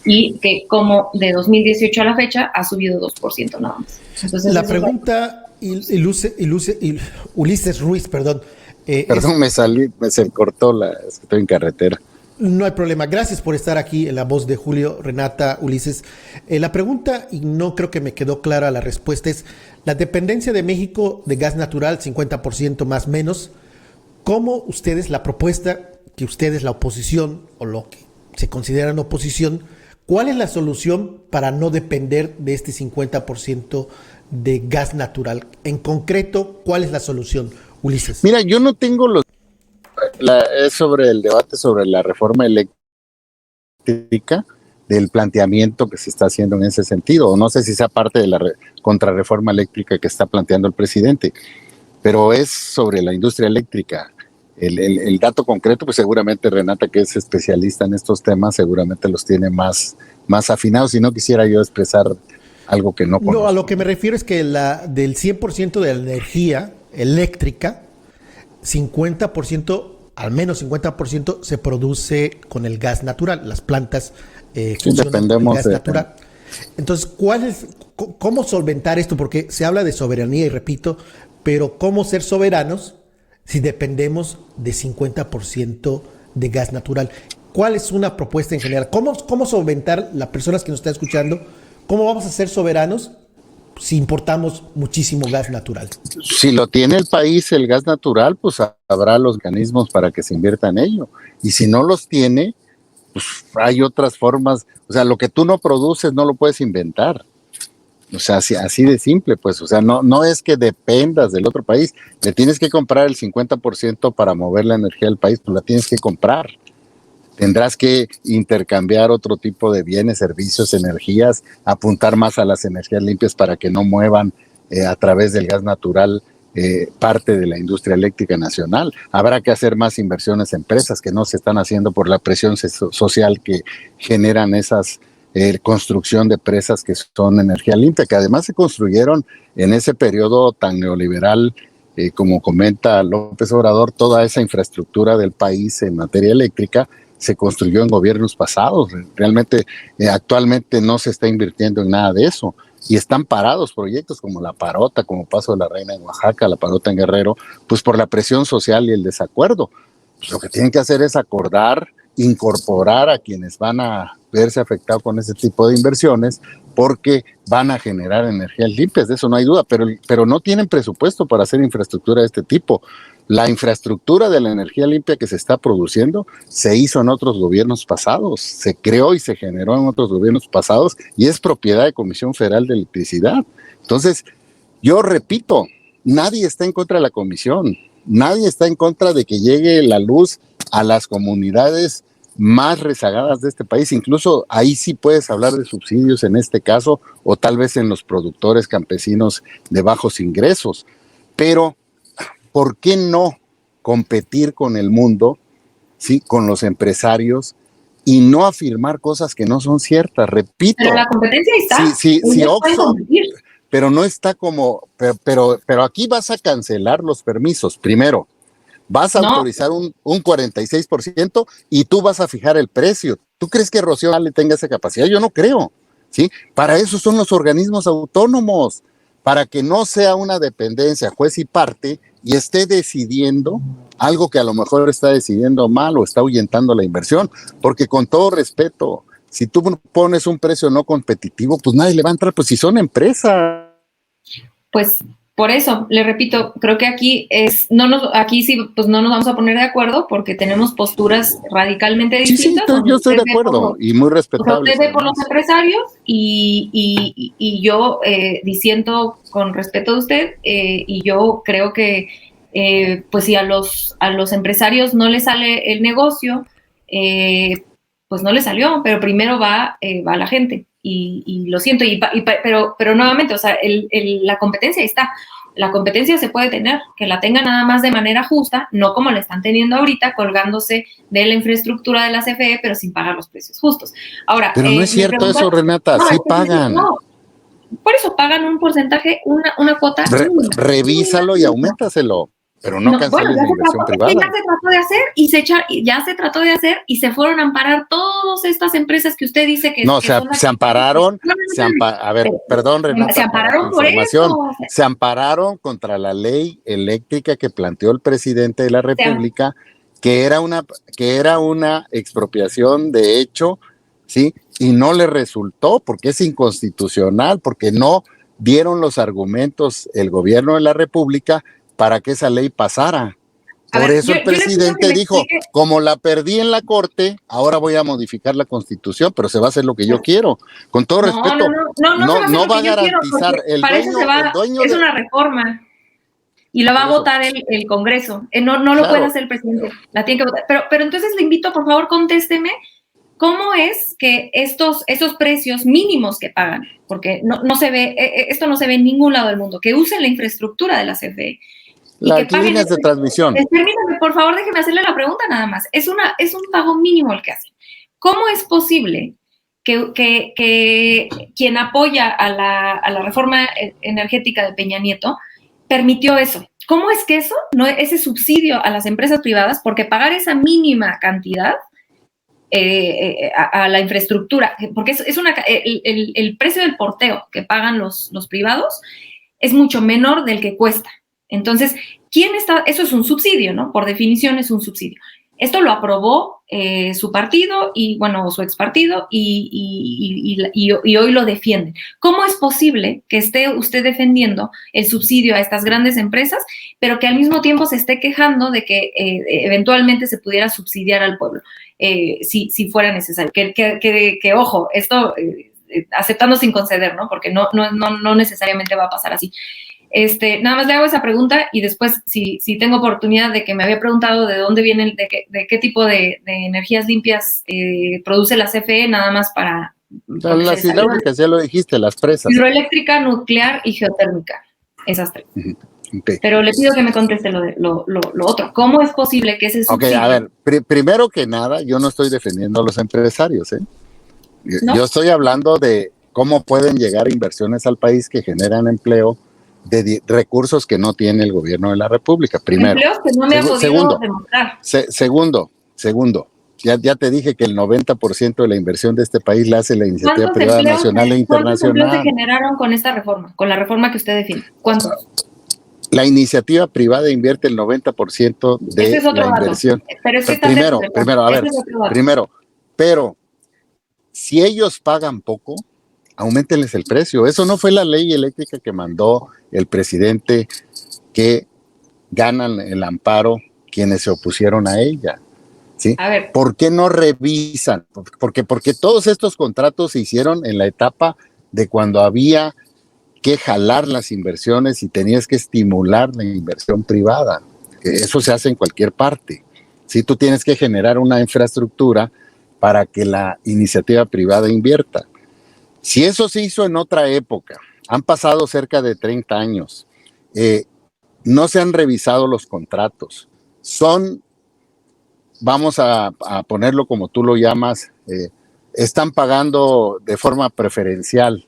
B: y que como de 2018 a la fecha ha subido 2% nada más. Entonces,
A: La pregunta, Ulises Ruiz, perdón.
C: Perdón, se cortó estoy en carretera.
A: No hay problema. Gracias por estar aquí en la voz de Julio, Renata, Ulises. La pregunta, y no creo que me quedó clara la respuesta, es la dependencia de México de gas natural, 50% más o menos. ¿Cómo ustedes, la propuesta que ustedes, la oposición, o lo que se consideran oposición, cuál es la solución para no depender de este 50% de gas natural? En concreto, ¿cuál es la solución, Ulises?
C: Mira, yo no tengo es sobre el debate sobre la reforma eléctrica, del planteamiento que se está haciendo en ese sentido. No sé si sea parte de la contrarreforma eléctrica que está planteando el presidente, pero es sobre la industria eléctrica. El dato concreto, pues seguramente Renata, que es especialista en estos temas, seguramente los tiene más afinados. Si no quisiera yo expresar algo que no conozco.
A: No, a lo que me refiero es que del 100% de la energía eléctrica, 50%, al menos 50%, se produce con el gas natural. Las plantas funcionan con el gas natural. Entonces, ¿cómo solventar esto? Porque se habla de soberanía, y repito, pero ¿cómo ser soberanos si dependemos de 50% de gas natural? ¿Cuál es una propuesta en general? ¿Cómo solventar, las personas que nos están escuchando, cómo vamos a ser soberanos si importamos muchísimo gas natural?
C: Si lo tiene el país, el gas natural, pues habrá los mecanismos para que se invierta en ello. Y si no los tiene, pues hay otras formas. O sea, lo que tú no produces no lo puedes inventar. O sea, así de simple, pues. O sea, no es que dependas del otro país. Le tienes que comprar el 50% para mover la energía del país, pues la tienes que comprar. Tendrás que intercambiar otro tipo de bienes, servicios, energías, apuntar más a las energías limpias para que no muevan a través del gas natural parte de la industria eléctrica nacional. Habrá que hacer más inversiones en empresas que no se están haciendo por la presión social que generan esas construcción de presas que son energía limpia, que además se construyeron en ese periodo tan neoliberal, como comenta López Obrador. Toda esa infraestructura del país en materia eléctrica se construyó en gobiernos pasados. Realmente actualmente no se está invirtiendo en nada de eso y están parados proyectos como La Parota, como Paso de la Reina en Oaxaca, La Parota en Guerrero, pues por la presión social y el desacuerdo. Pues lo que tienen que hacer es acordar, incorporar a quienes van a verse afectados con ese tipo de inversiones, porque van a generar energías limpias, de eso no hay duda, pero no tienen presupuesto para hacer infraestructura de este tipo. La infraestructura de la energía limpia que se está produciendo se hizo en otros gobiernos pasados, se creó y se generó en otros gobiernos pasados y es propiedad de Comisión Federal de Electricidad. Entonces, yo repito, nadie está en contra de la comisión, nadie está en contra de que llegue la luz a las comunidades más rezagadas de este país. Incluso ahí sí puedes hablar de subsidios en este caso, o tal vez en los productores campesinos de bajos ingresos. Pero ¿por qué no competir con el mundo, sí, con los empresarios, y no afirmar cosas que no son ciertas? Repito.
B: Pero la competencia está.
C: Sí, Oxxo, pero no está como, pero aquí vas a cancelar los permisos. Primero, vas a autorizar un 46% y tú vas a fijar el precio. ¿Tú crees que Rocío le tenga esa capacidad? Yo no creo. ¿sí? Para eso son los organismos autónomos, para que no sea una dependencia juez y parte y esté decidiendo algo que a lo mejor está decidiendo mal o está ahuyentando la inversión, porque con todo respeto, si tú pones un precio no competitivo, pues nadie le va a entrar, pues si son empresas.
B: Pues por eso, le repito, creo que aquí sí, pues no nos vamos a poner de acuerdo porque tenemos posturas radicalmente distintas.
C: Sí, yo estoy de acuerdo y muy respetable.
B: Usted ve por los empresarios y yo disiento con respeto a usted y yo creo que pues si a los empresarios no les sale el negocio, pues no les salió, pero primero va la gente. Y lo siento, pero nuevamente, o sea, la competencia ahí está. La competencia se puede tener, que la tenga nada más de manera justa, no como la están teniendo ahorita, colgándose de la infraestructura de la CFE, pero sin pagar los precios justos. Ahora,
C: pero no es cierto eso, Renata, sí pagan.
B: No, por eso pagan un porcentaje, una cuota.
C: Revísalo y auméntaselo. Pero no canceles la inversión privada.
B: Ya se trató de hacer y se fueron a amparar todas estas empresas que usted dice que...
C: No,
B: que
C: se ampararon. A ver, perdón, Renata.
B: Se ampararon por eso.
C: Se ampararon contra la ley eléctrica que planteó el presidente de la República, que era una expropiación de hecho, ¿sí? Y no le resultó porque es inconstitucional, porque no dieron los argumentos el gobierno de la República para que esa ley pasara. Por eso el presidente dijo, como la perdí en la corte, ahora voy a modificar la constitución, pero se va a hacer lo que yo quiero. Con todo respeto, no va a garantizar el dueño
B: es una reforma y la va a votar el Congreso. No lo puede hacer el presidente, la tiene que votar. Pero entonces le invito, por favor, contésteme, ¿cómo es que esos precios mínimos que pagan, porque no se ve, esto no se ve en ningún lado del mundo, que usen la infraestructura de la CFE,
C: las líneas de transmisión?
B: Permítame, por favor, déjeme hacerle la pregunta nada más. Es un pago mínimo el que hacen. ¿Cómo es posible que quien apoya a la reforma energética de Peña Nieto permitió eso? ¿Cómo es que ese subsidio a las empresas privadas, porque pagar esa mínima cantidad a la infraestructura, porque el precio del porteo que pagan los privados es mucho menor del que cuesta? Entonces, eso es un subsidio, ¿no? Por definición es un subsidio. Esto lo aprobó su partido y, bueno, su expartido y hoy lo defienden. ¿Cómo es posible que esté usted defendiendo el subsidio a estas grandes empresas, pero que al mismo tiempo se esté quejando de que eventualmente se pudiera subsidiar al pueblo, si fuera necesario? Que ojo, esto aceptando sin conceder, ¿no? Porque no necesariamente va a pasar así. Nada más le hago esa pregunta y después, si tengo oportunidad de que me había preguntado de dónde vienen, de qué tipo de energías limpias produce la CFE, nada más para...
C: Las hidráulicas, ya lo dijiste, las presas.
B: Hidroeléctrica, nuclear y geotérmica, esas tres.
C: Okay.
B: Pero le pido que me conteste lo otro. ¿Cómo es posible que ese subsidio...
C: Ok, a ver, primero que nada, yo no estoy defendiendo a los empresarios, ¿eh? ¿No? Yo estoy hablando de cómo pueden llegar inversiones al país que generan empleo de recursos que no tiene el gobierno de la República, primero.
B: Empleos que no me ha podido demostrar.
C: Segundo, ya te dije que el 90% de la inversión de este país la hace la iniciativa privada nacional e internacional.
B: ¿Cuántos empleos se generaron con esta reforma, con la reforma que usted defiende? ¿Cuántos?
C: La iniciativa privada invierte el 90% de la inversión.
B: Pero es que
C: primero, pero si ellos pagan poco, auméntenles el precio. Eso no fue la ley eléctrica que mandó el presidente, que ganan el amparo quienes se opusieron a ella. ¿Sí?
B: A ver.
C: ¿Por qué no revisan? Porque todos estos contratos se hicieron en la etapa de cuando había que jalar las inversiones y tenías que estimular la inversión privada. Eso se hace en cualquier parte. ¿Sí? Tú tienes que generar una infraestructura para que la iniciativa privada invierta. Si eso se hizo en otra época, han pasado cerca de 30 años, no se han revisado los contratos, vamos a ponerlo como tú lo llamas, están pagando de forma preferencial,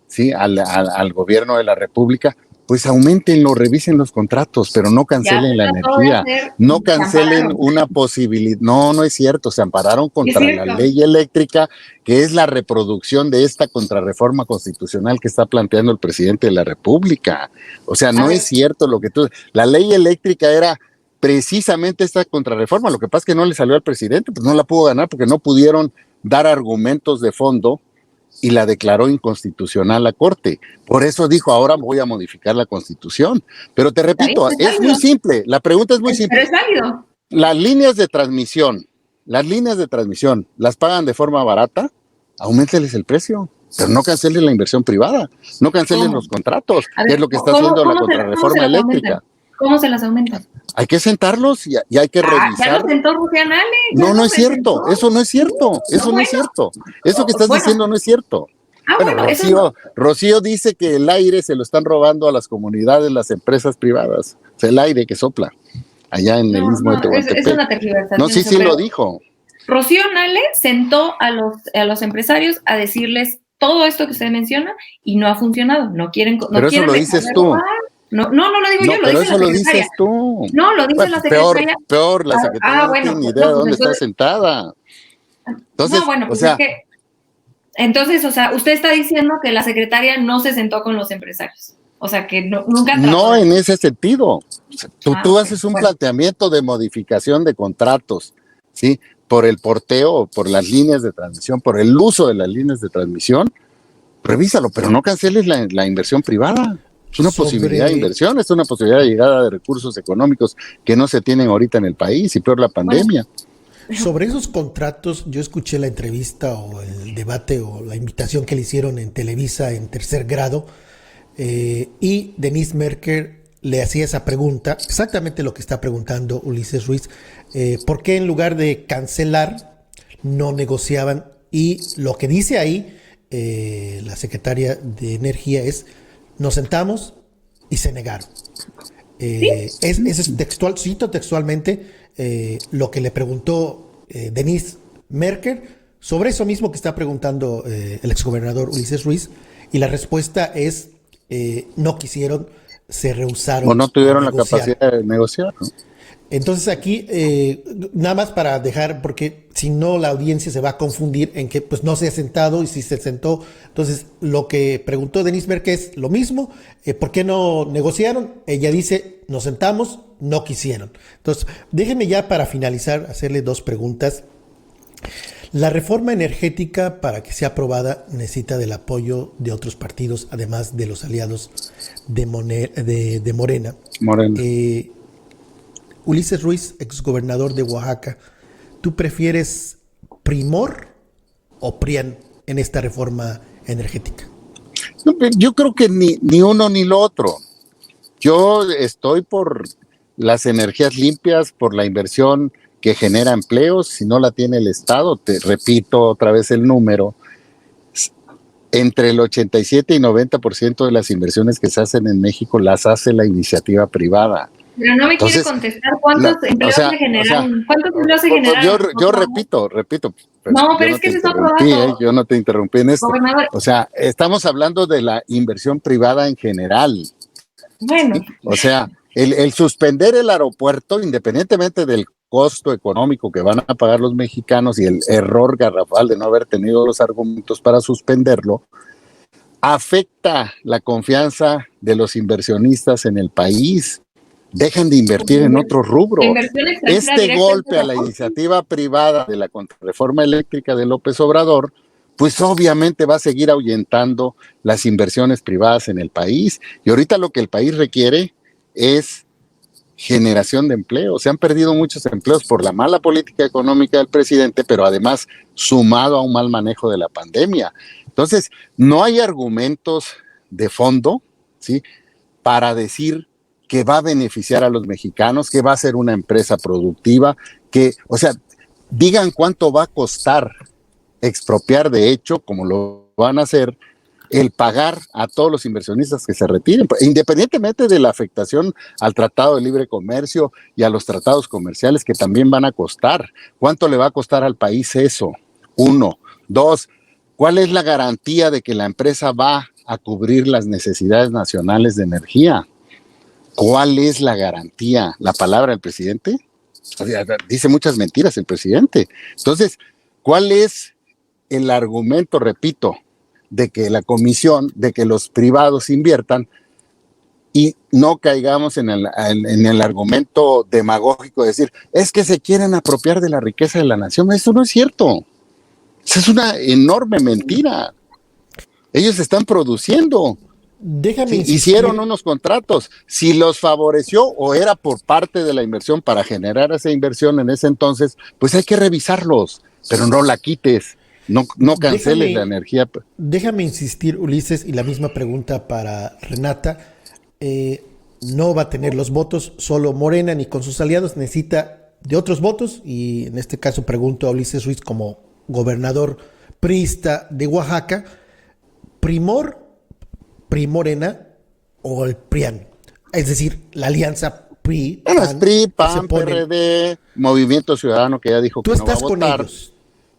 C: ¿sí? al gobierno de la República, pues aumentenlo, revisen los contratos, pero no cancelen la energía, no cancelen una posibilidad. No, no es cierto, se ampararon contra la ley eléctrica, que es la reproducción de esta contrarreforma constitucional que está planteando el presidente de la República. O sea, no es cierto lo que tú... La ley eléctrica era precisamente esta contrarreforma, lo que pasa es que no le salió al presidente, pues no la pudo ganar porque no pudieron dar argumentos de fondo y la declaró inconstitucional la Corte. Por eso dijo, ahora voy a modificar la Constitución. Pero te repito, es muy simple, la pregunta es muy simple.
B: Pero es válido.
C: Las líneas de transmisión, ¿las pagan de forma barata? Auménteles el precio, pero no cancelen la inversión privada, no cancelen los contratos, que es lo que está haciendo la contrarreforma eléctrica.
B: ¿Cómo se las aumentan?
C: Hay que sentarlos y hay que revisar.
B: Ya lo sentó Rocío Nale.
C: No es cierto, eso no es cierto, eso no es cierto. Eso que estás diciendo no es cierto. Rocío dice que el aire se lo están robando a las comunidades, las empresas privadas. O sea, el aire que sopla allá en el mismo de Tehuantepec.
B: Es una tergiversación.
C: No, sí lo dijo.
B: Rocío Nale sentó a los empresarios a decirles todo esto que usted menciona y no ha funcionado. No quieren.
C: Pero eso lo dices tú.
B: No lo digo yo,
C: lo dice la secretaria. Pero eso lo dices tú.
B: No, lo dice la secretaria.
C: Peor, la secretaria no tiene ni idea de dónde está sentada. Entonces,
B: entonces, usted está diciendo que la secretaria no se sentó con los empresarios. O sea, que nunca...
C: No en ese sentido. Tú haces un planteamiento de modificación de contratos, ¿sí? Por el porteo, por las líneas de transmisión, por el uso de las líneas de transmisión, revísalo, pero no canceles la inversión privada. Es una posibilidad de inversión, es una posibilidad de llegada de recursos económicos que no se tienen ahorita en el país y peor la pandemia.
A: Sobre esos contratos, yo escuché la entrevista o el debate o la invitación que le hicieron en Televisa en Tercer Grado y Denise Merker le hacía esa pregunta, exactamente lo que está preguntando Ulises Ruiz, ¿por qué en lugar de cancelar no negociaban? Y lo que dice ahí la secretaria de Energía es: nos sentamos y se negaron. Es textual, cito textualmente lo que le preguntó Denise Merker sobre eso mismo que está preguntando el exgobernador Ulises Ruiz, y la respuesta es no quisieron, se rehusaron.
C: O no tuvieron la capacidad de negociar, ¿no?
A: Entonces aquí, nada más para dejar, porque si no la audiencia se va a confundir en que pues no se ha sentado y si se sentó. Entonces lo que preguntó Denise Merker es lo mismo, ¿por qué no negociaron? Ella dice, nos sentamos, no quisieron. Entonces déjenme ya para finalizar hacerle dos preguntas. La reforma energética, para que sea aprobada, necesita del apoyo de otros partidos, además de los aliados de Morena. Ulises Ruiz, exgobernador de Oaxaca, ¿tú prefieres Primor o PRIAN en esta reforma energética?
C: No, yo creo que ni uno ni lo otro. Yo estoy por las energías limpias, por la inversión que genera empleos. Si no la tiene el Estado, te repito otra vez el número, entre el 87 y 90% de las inversiones que se hacen en México las hace la iniciativa privada.
B: Pero no me quiere contestar cuántos empleos se generaron. ¿Cuántos empleos se generaron?
C: Yo repito.
B: No, pero es que se está aprobando.
C: Yo no te interrumpí en esto. O sea, estamos hablando de la inversión privada en general.
B: Bueno.
C: ¿Sí? O sea, el suspender el aeropuerto, independientemente del costo económico que van a pagar los mexicanos y el error garrafal de no haber tenido los argumentos para suspenderlo, afecta la confianza de los inversionistas en el país. Dejan de invertir en otro rubro. Este golpe a la iniciativa privada de la contrarreforma eléctrica de López Obrador, pues obviamente va a seguir ahuyentando las inversiones privadas en el país. Y ahorita lo que el país requiere es generación de empleo. Se han perdido muchos empleos por la mala política económica del presidente, pero además sumado a un mal manejo de la pandemia. Entonces, no hay argumentos de fondo, ¿sí?, para decir que va a beneficiar a los mexicanos, que va a ser una empresa productiva, o sea, digan cuánto va a costar expropiar de hecho, como lo van a hacer, el pagar a todos los inversionistas que se retiren, independientemente de la afectación al Tratado de Libre Comercio y a los tratados comerciales que también van a costar. ¿Cuánto le va a costar al país eso? 1. 2, ¿cuál es la garantía de que la empresa va a cubrir las necesidades nacionales de energía. ¿Cuál es la garantía? ¿La palabra del presidente? O sea, dice muchas mentiras el presidente. Entonces, ¿cuál es el argumento, repito, de que la comisión, de que los privados inviertan y no caigamos en el argumento demagógico de decir, es que se quieren apropiar de la riqueza de la nación? Eso no es cierto. Eso es una enorme mentira. Ellos están produciendo.
A: Déjame
C: Hicieron unos contratos. Si los favoreció o era por parte de la inversión para generar esa inversión en ese entonces, pues hay que revisarlos, pero no la quites. No canceles la energía.
A: Déjame insistir, Ulises, y la misma pregunta para Renata. No va a tener los votos solo Morena ni con sus aliados, necesita de otros votos, y en este caso pregunto a Ulises Ruiz como gobernador priista de Oaxaca, PRI Morena o el PRIAN, es decir, la alianza PRI.
C: Bueno, es PRI, PAN, PRD, Movimiento Ciudadano, que ya dijo que no va a votar. ¿Tú estás con ellos?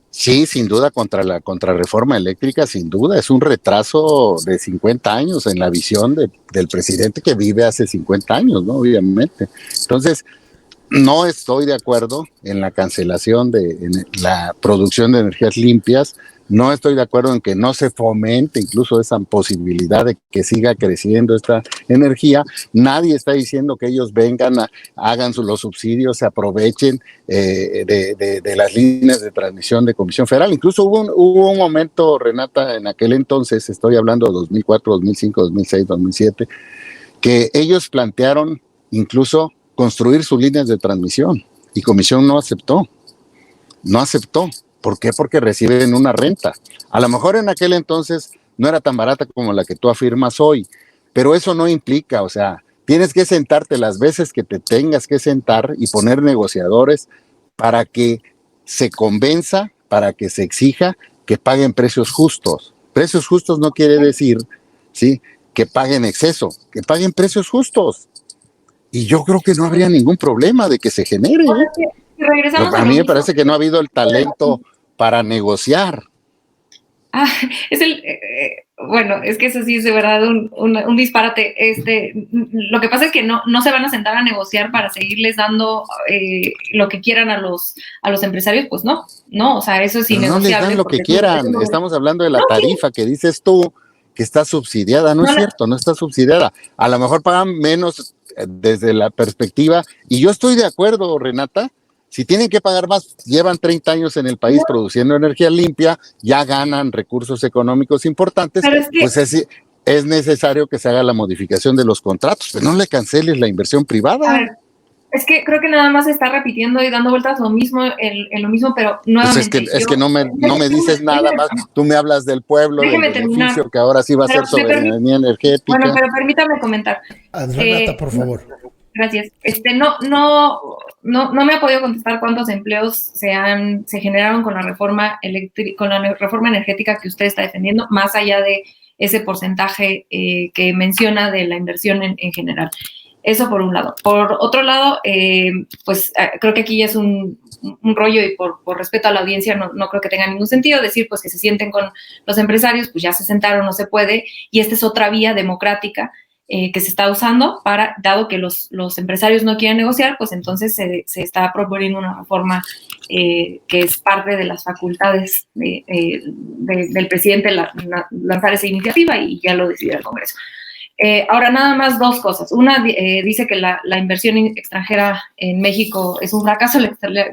C: Sí, sin duda, contra la reforma eléctrica, sin duda. Es un retraso de 50 años en la visión del presidente que vive hace 50 años, ¿no? Obviamente. Entonces, no estoy de acuerdo en la cancelación en la producción de energías limpias. No estoy de acuerdo en que no se fomente incluso esa posibilidad de que siga creciendo esta energía. Nadie está diciendo que ellos vengan, hagan los subsidios, se aprovechen de las líneas de transmisión de Comisión Federal. Incluso hubo un momento, Renata, en aquel entonces, estoy hablando de 2004, 2005, 2006, 2007, que ellos plantearon incluso construir sus líneas de transmisión y Comisión no aceptó. ¿Por qué? Porque reciben una renta. A lo mejor en aquel entonces no era tan barata como la que tú afirmas hoy, pero eso no implica, o sea, tienes que sentarte las veces que te tengas que sentar y poner negociadores para que se convenza, para que se exija que paguen precios justos. Precios justos no quiere decir, ¿sí?, que paguen exceso, que paguen precios justos. Y yo creo que no habría ningún problema de que se genere. A mí me parece que no ha habido el talento para negociar.
B: Bueno, es que eso sí es de verdad un disparate. Lo que pasa es que no se van a sentar a negociar para seguirles dando lo que quieran a los empresarios, pues no, o sea, eso es innegociable.
C: No les dan lo que quieran. Estamos hablando de la tarifa que dices tú, que está subsidiada. No es cierto, no está subsidiada. A lo mejor pagan menos desde la perspectiva, y yo estoy de acuerdo, Renata. Si tienen que pagar más, llevan 30 años en el país produciendo energía limpia, ya ganan recursos económicos importantes, pues es necesario que se haga la modificación de los contratos, pero no le canceles la inversión privada.
B: A ver, es que creo que nada más se está repitiendo y dando vueltas lo mismo, en lo mismo, pero nuevamente.
C: Pues es que no me dices nada más, tú me hablas del pueblo, del beneficio, que ahora sí va a ser soberanía energética.
B: Bueno, pero permítame comentar.
A: Renata, por favor.
B: Gracias. No me ha podido contestar cuántos empleos se generaron con la reforma energética que usted está defendiendo, más allá de ese porcentaje que menciona de la inversión en general. Eso por un lado. Por otro lado, pues creo que aquí ya es un rollo, y por respeto a la audiencia no creo que tenga ningún sentido decir pues que se sienten con los empresarios, pues ya se sentaron, no se puede, y esta es otra vía democrática que se está usando dado que los empresarios no quieren negociar, pues entonces se está proponiendo una reforma que es parte de las facultades del presidente lanzar esa iniciativa, y ya lo decidió el Congreso. Ahora, nada más dos cosas. Una, dice que la inversión extranjera en México es un fracaso.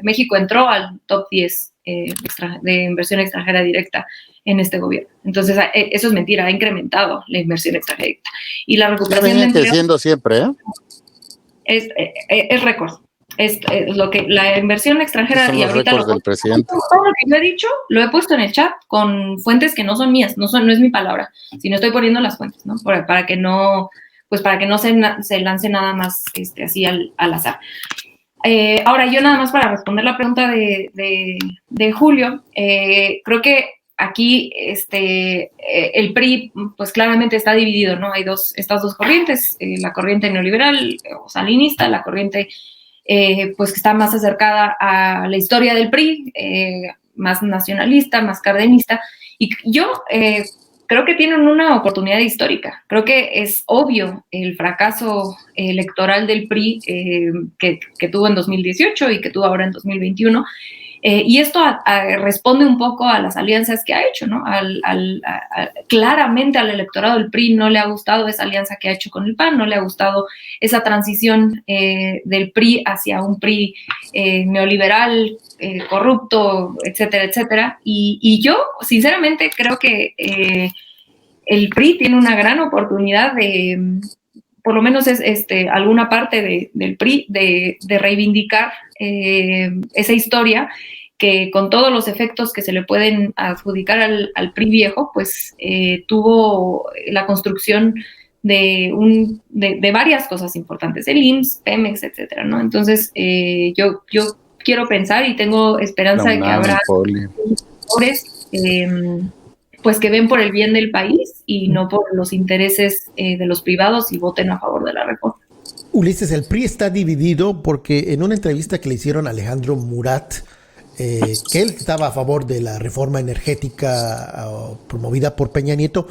B: México entró al top 10 de inversión extranjera directa en este gobierno. Entonces, eso es mentira, ha incrementado la inversión extranjera directa. Y la recuperación de empleo
C: creciendo siempre,
B: es récord. Es lo que la inversión extranjera,
C: y ahorita del presidente.
B: Todo lo que yo he dicho lo he puesto en el chat con fuentes que no son mías, no es mi palabra, sino estoy poniendo las fuentes, ¿no? Para que no se lance nada más así al azar. Ahora, yo nada más para responder la pregunta de Julio, creo que aquí el PRI pues claramente está dividido, ¿no? Hay estas dos corrientes, la corriente neoliberal o salinista, la corriente pues que está más acercada a la historia del PRI, más nacionalista, más cardenista, y yo creo que tienen una oportunidad histórica. Creo que es obvio el fracaso electoral del PRI que tuvo en 2018 y que tuvo ahora en 2021. Y esto responde un poco a las alianzas que ha hecho, ¿no? Claramente al electorado del PRI no le ha gustado esa alianza que ha hecho con el PAN, no le ha gustado esa transición del PRI hacia un PRI neoliberal, corrupto, etcétera, etcétera. Y yo, sinceramente, creo que el PRI tiene una gran oportunidad de, por lo menos es alguna parte del PRI, de reivindicar esa historia que con todos los efectos que se le pueden adjudicar al PRI viejo, pues tuvo la construcción de varias cosas importantes, el IMSS, Pemex, etcétera, ¿no? Entonces, yo quiero pensar y tengo esperanza de que habrá actores pues que ven por el bien del país y no por los intereses de los privados y voten a favor de la reforma.
A: Ulises, el PRI está dividido porque en una entrevista que le hicieron a Alejandro Murat, que él estaba a favor de la reforma energética promovida por Peña Nieto,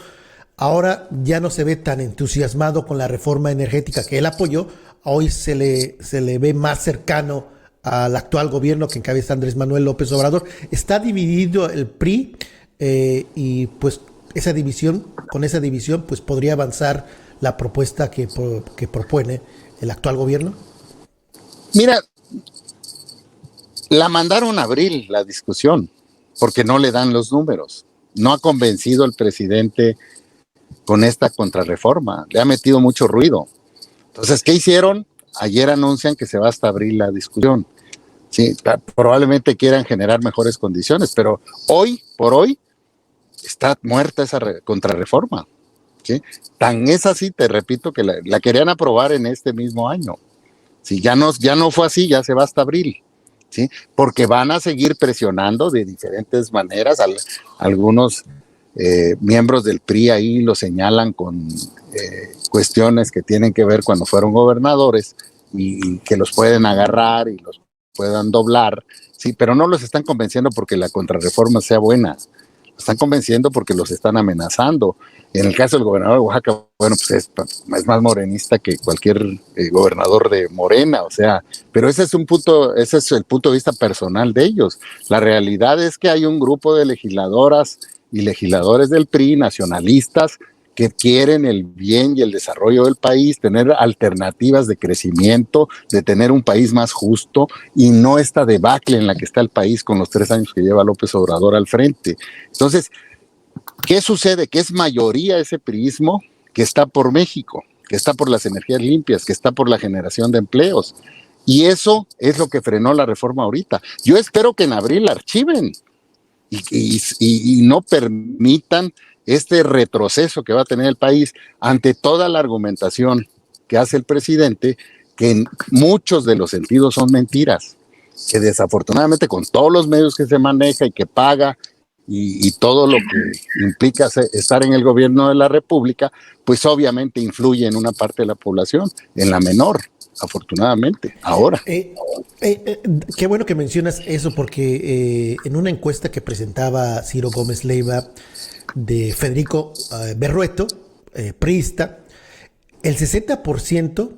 A: ahora ya no se ve tan entusiasmado con la reforma energética que él apoyó, hoy se le ve más cercano al actual gobierno que encabeza Andrés Manuel López Obrador. Está dividido el PRI y pues con esa división pues podría avanzar la propuesta que propone el actual gobierno.
C: Mira, la mandaron a abril la discusión porque no le dan los números. No ha convencido al presidente con esta contrarreforma. Le ha metido mucho ruido. Entonces, ¿qué hicieron? Ayer anuncian que se va hasta abril la discusión. Sí, probablemente quieran generar mejores condiciones, pero hoy por hoy está muerta esa contrarreforma. ¿Sí? Tan es así, te repito, que la querían aprobar en este mismo año. Si ya no fue así, ya se va hasta abril. ¿Sí? Porque van a seguir presionando de diferentes maneras. Algunos miembros del PRI ahí lo señalan con cuestiones que tienen que ver cuando fueron gobernadores y que los pueden agarrar y los puedan doblar, sí, pero no los están convenciendo porque la contrarreforma sea buena. Los están convenciendo porque los están amenazando. En el caso del gobernador de Oaxaca, bueno, pues es más morenista que cualquier gobernador de Morena, o sea, pero ese es el punto de vista personal de ellos. La realidad es que hay un grupo de legisladoras y legisladores del PRI, nacionalistas, que quieren el bien y el desarrollo del país, tener alternativas de crecimiento, de tener un país más justo y no esta debacle en la que está el país con los 3 años que lleva López Obrador al frente. Entonces, ¿qué sucede? Que es mayoría ese priismo que está por México, que está por las energías limpias, que está por la generación de empleos. Y eso es lo que frenó la reforma ahorita. Yo espero que en abril la archiven y no permitan este retroceso que va a tener el país ante toda la argumentación que hace el presidente, que en muchos de los sentidos son mentiras, que desafortunadamente con todos los medios que se maneja y que paga y todo lo que implica estar en el gobierno de la República, pues obviamente influye en una parte de la población, en la menor, afortunadamente, ahora.
A: Qué bueno que mencionas eso, porque en una encuesta que presentaba Ciro Gómez Leiva de Federico Berrueto, priista, el 60%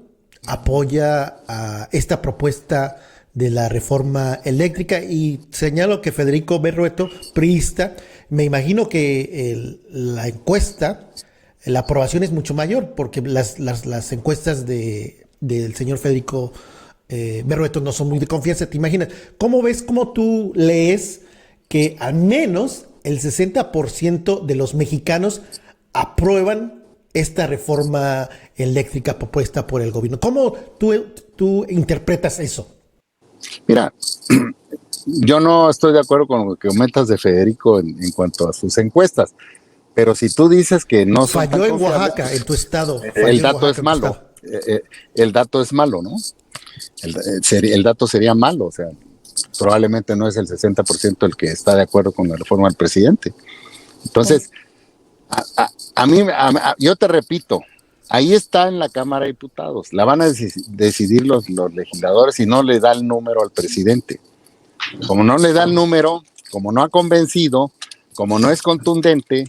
A: apoya a esta propuesta de la reforma eléctrica, y señalo que Federico Berrueto, priista, me imagino que la encuesta, la aprobación es mucho mayor, porque las encuestas del señor Federico Berrueto no son muy de confianza. ¿Te imaginas? ¿Cómo ves, cómo tú lees que al menos el 60% de los mexicanos aprueban esta reforma eléctrica propuesta por el gobierno? ¿Cómo tú interpretas eso?
C: Mira, yo no estoy de acuerdo con lo que comentas de Federico en cuanto a sus encuestas, pero si tú dices que no son
A: falló en Oaxaca, en tu estado.
C: El dato es malo. El dato es malo, ¿no? El dato sería malo, o sea, probablemente no es el 60% el que está de acuerdo con la reforma del presidente. Entonces, yo te repito, ahí está en la Cámara de Diputados, la van a decidir los legisladores y no le da el número al presidente. Como no le da el número, como no ha convencido, como no es contundente,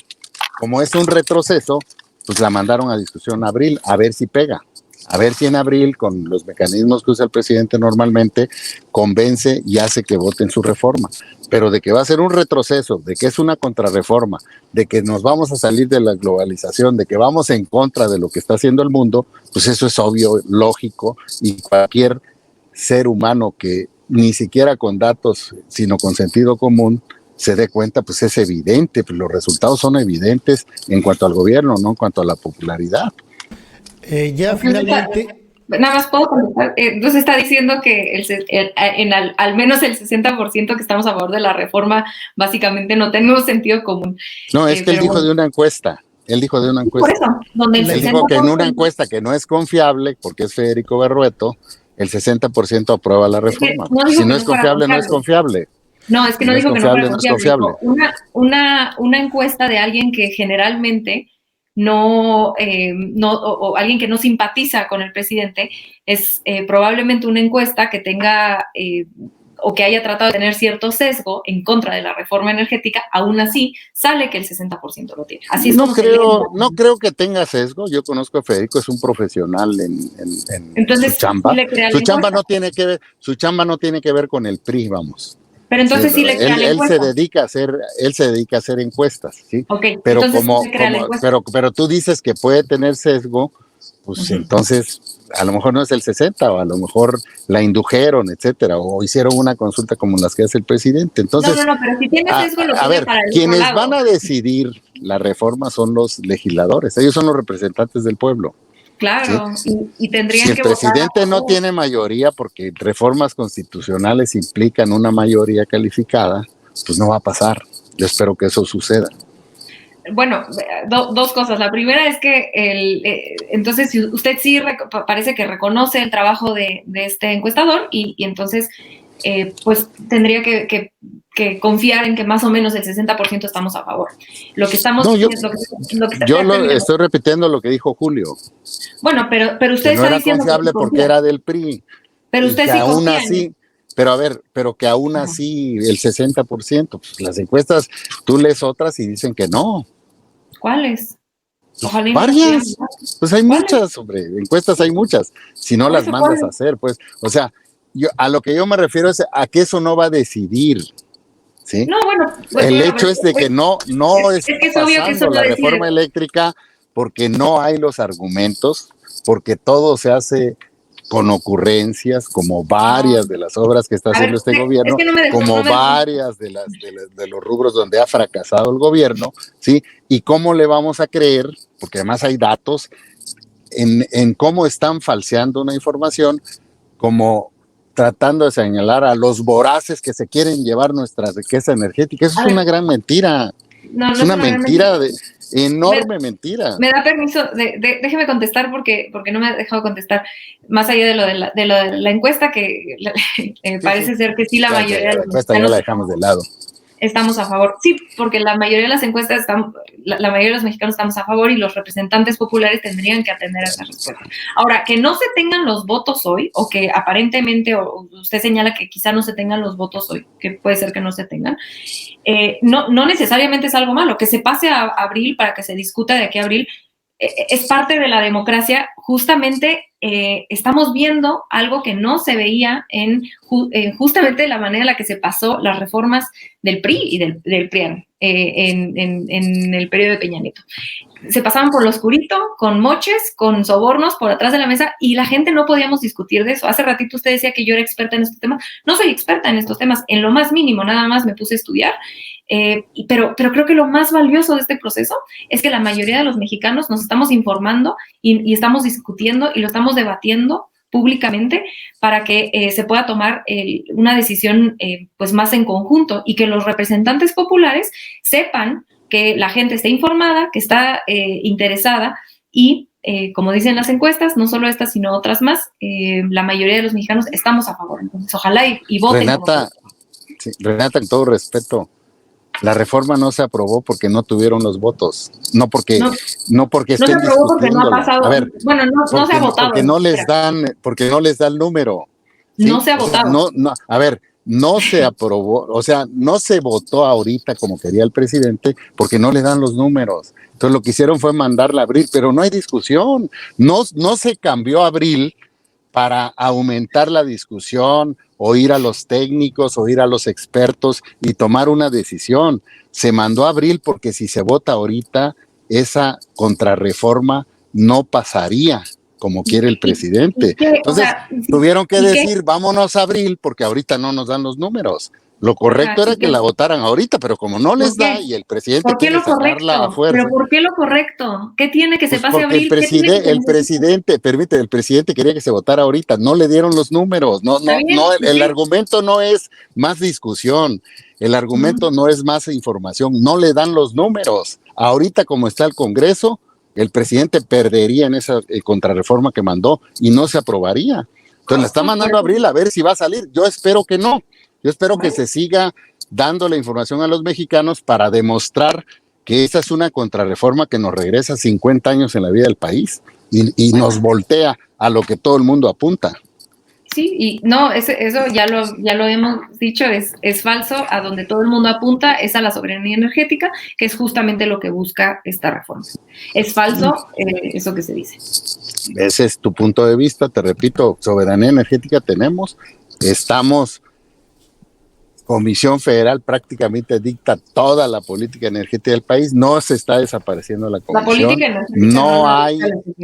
C: como es un retroceso, pues la mandaron a discusión en abril, a ver si pega. A ver si en abril, con los mecanismos que usa el presidente normalmente, convence y hace que voten su reforma. Pero de que va a ser un retroceso, de que es una contrarreforma, de que nos vamos a salir de la globalización, de que vamos en contra de lo que está haciendo el mundo, pues eso es obvio, lógico, y cualquier ser humano que ni siquiera con datos, sino con sentido común, se dé cuenta, pues es evidente, pues los resultados son evidentes en cuanto al gobierno, no en cuanto a la popularidad.
A: Ya finalmente...
B: Nada más puedo contestar. Entonces está diciendo que al menos el 60% que estamos a favor de la reforma, básicamente no tenemos sentido común.
C: No, es que él dijo de una encuesta. Él dijo de una encuesta.
B: Por eso, donde
C: él dijo que en una encuesta que no es confiable, porque es Federico Berrueto, el 60% aprueba la reforma. Si no es confiable, no es confiable.
B: No, es que no dijo que no fuera confiable. Una encuesta de alguien que generalmente o alguien que no simpatiza con el presidente, es probablemente una encuesta que tenga o que haya tratado de tener cierto sesgo en contra de la reforma energética. Aún así sale que el 60% lo tiene. Así es.
C: No creo que tenga sesgo. Yo conozco a Federico, es un profesional en su chamba. Su chamba no tiene que ver con el PRI, vamos.
B: Pero entonces sí le crea la encuesta.
C: Él se dedica a hacer encuestas, ¿sí?
B: Okay,
C: pero pero tú dices que puede tener sesgo, pues entonces a lo mejor no es el 60, o a lo mejor la indujeron, etcétera, o hicieron una consulta como las que hace el presidente. Entonces,
B: no, pero si tiene sesgo lo
C: a ver,
B: para el
C: quienes
B: otro lado.
C: van a decidir la reforma son los legisladores, ellos son los representantes del pueblo.
B: Claro, ¿sí? y tendrían
C: si
B: que
C: el presidente no tiene mayoría, porque reformas constitucionales implican una mayoría calificada, pues no va a pasar. Yo espero que eso suceda.
B: Bueno, dos cosas. La primera es que entonces usted sí parece que reconoce el trabajo de este encuestador y entonces pues tendría que confiar en que más o menos el 60% estamos a favor. Lo que estamos...
C: estoy repitiendo lo que dijo Julio.
B: Bueno, pero usted
C: no
B: está
C: era
B: diciendo
C: confiable porque era del PRI.
B: Pero usted sí
C: aún
B: confía
C: así, pero que aún así el 60%, pues las encuestas, tú lees otras y dicen que no.
B: ¿Cuáles?
C: Ojalá varias. Pues hay muchas, hombre, encuestas hay muchas. Si no las mandas a hacer, pues, o sea, a lo que yo me refiero es a que eso no va a decidir. ¿Sí?
B: No, bueno,
C: el hecho es de que no es obvio que eso la reforma eléctrica porque no hay los argumentos, porque todo se hace con ocurrencias, como varias de las obras que está haciendo este gobierno, como varias de los rubros donde ha fracasado el gobierno, ¿sí? Y cómo le vamos a creer, porque además hay datos en cómo están falseando una información, como tratando de señalar a los voraces que se quieren llevar nuestra riqueza energética. Eso es una gran mentira. Es una mentira, enorme mentira.
B: Me da permiso, déjeme contestar porque no me ha dejado contestar, más allá de lo de la encuesta, que parece ser que sí la mayoría de los
C: encuesta ya la dejamos de lado.
B: Estamos a favor. Sí, porque la mayoría de las encuestas, la mayoría de los mexicanos estamos a favor y los representantes populares tendrían que atender a esa respuesta. Ahora, que no se tengan los votos hoy, o que aparentemente, o usted señala que quizá no se tengan los votos hoy, que puede ser que no se tengan, no necesariamente es algo malo. Que se pase a abril para que se discuta de aquí a abril es parte de la democracia. Justamente estamos viendo algo que no se veía en justamente la manera en la que se pasó las reformas del PRI y del PRIAN en el periodo de Peña Nieto. Se pasaban por lo oscurito, con moches, con sobornos por atrás de la mesa, y la gente no podíamos discutir de eso. Hace ratito usted decía que yo era experta en estos temas. No soy experta en estos temas, en lo más mínimo, nada más me puse a estudiar. Pero creo que lo más valioso de este proceso es que la mayoría de los mexicanos nos estamos informando y estamos discutiendo y lo estamos debatiendo públicamente para que se pueda tomar una decisión pues más en conjunto, y que los representantes populares sepan que la gente está informada, que está interesada, y como dicen las encuestas, no solo estas sino otras más, la mayoría de los mexicanos estamos a favor. Entonces ojalá y voten.
C: Renata, con todo respeto, la reforma no se aprobó porque no tuvieron los votos, no porque estén discutiendo. Porque no ha pasado. A ver,
B: bueno, no se ha votado.
C: Porque no les dan el número. ¿Sí?
B: No se ha votado.
C: A ver, no se aprobó, o sea, no se votó ahorita como quería el presidente porque no le dan los números. Entonces lo que hicieron fue mandarla a abril, pero no hay discusión. No se cambió a abril para aumentar la discusión, oír a los técnicos, oír a los expertos y tomar una decisión. Se mandó a abril porque si se vota ahorita, esa contrarreforma no pasaría como quiere el presidente. Entonces, tuvieron que decir, vámonos a abril porque ahorita no nos dan los números. Lo correcto era que la votaran ahorita, pero como no les da y el presidente quiere sacarla a fuerza.
B: ¿Pero por qué lo correcto? ¿Qué tiene que se pase
C: Porque
B: abril?
C: el presidente quería que se votara ahorita, no le dieron los números, el argumento no es más discusión, el argumento no es más información, no le dan los números. Ahorita como está el Congreso, el presidente perdería en esa contrarreforma que mandó y no se aprobaría. Entonces la está mandando a abril a ver si va a salir. Yo espero que no. Yo espero que se siga dando la información a los mexicanos para demostrar que esa es una contrarreforma que nos regresa 50 años en la vida del país y nos voltea a lo que todo el mundo apunta.
B: Sí, y no, eso ya lo hemos dicho, es falso. A donde todo el mundo apunta es a la soberanía energética, que es justamente lo que busca esta reforma. Es falso eso que se dice.
C: Ese es tu punto de vista, te repito, soberanía energética tenemos, estamos... Comisión Federal prácticamente dicta toda la política energética del país, no se está desapareciendo la comisión, no hay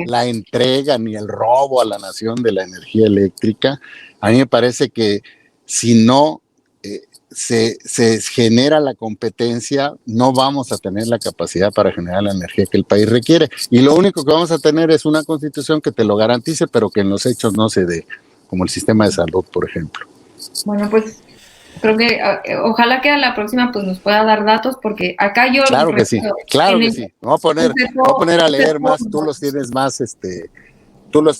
C: la entrega ni el robo a la nación de la energía eléctrica. A mí me parece que si no se genera la competencia, no vamos a tener la capacidad para generar la energía que el país requiere. Y lo único que vamos a tener es una constitución que te lo garantice, pero que en los hechos no se dé, como el sistema de salud, por ejemplo.
B: Bueno, pues creo que ojalá que a la próxima pues nos pueda dar datos, porque acá yo...
C: Claro que sí. Voy a poner a leer más, tú los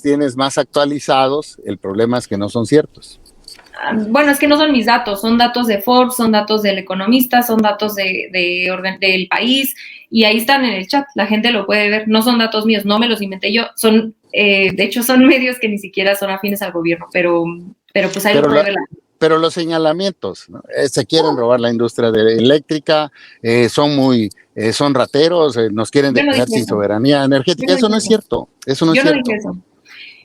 C: tienes más actualizados, el problema es que no son ciertos.
B: Bueno, es que no son mis datos, son datos de Forbes, son datos del Economista, son datos del país, y ahí están en el chat, la gente lo puede ver, no son datos míos, no me los inventé yo, son, de hecho son medios que ni siquiera son afines al gobierno, pero pues ahí lo puede ver la gente.
C: Pero los señalamientos, ¿no? Se quieren robar la industria eléctrica, son rateros, nos quieren dejar sin soberanía energética. Eso no es cierto. Eso no es cierto.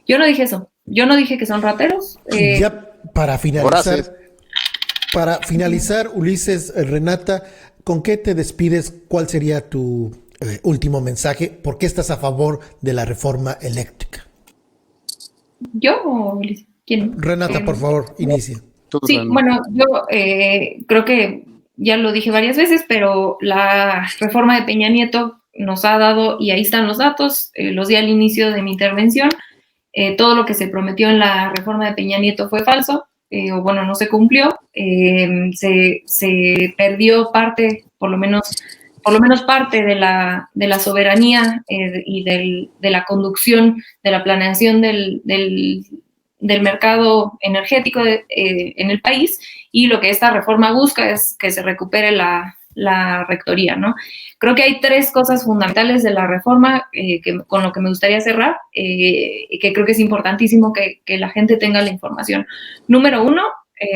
B: Yo no dije eso. Yo no dije que son rateros.
A: Ya para finalizar, Ulises, Renata, ¿con qué te despides? ¿Cuál sería tu último mensaje? ¿Por qué estás a favor de la reforma eléctrica?
B: ¿Yo o Ulises? ¿Quién?
A: Renata, por favor, inicia.
B: Sí, bueno, yo creo que ya lo dije varias veces, pero la reforma de Peña Nieto nos ha dado, y ahí están los datos, los di al inicio de mi intervención, todo lo que se prometió en la reforma de Peña Nieto fue falso, o bueno, no se cumplió, se perdió parte, por lo menos parte de la soberanía y de la conducción, de la planeación del mercado energético en el país, y lo que esta reforma busca es que se recupere la rectoría, ¿no? Creo que hay tres cosas fundamentales de la reforma con lo que me gustaría cerrar, que creo que es importantísimo que la gente tenga la información. Número uno,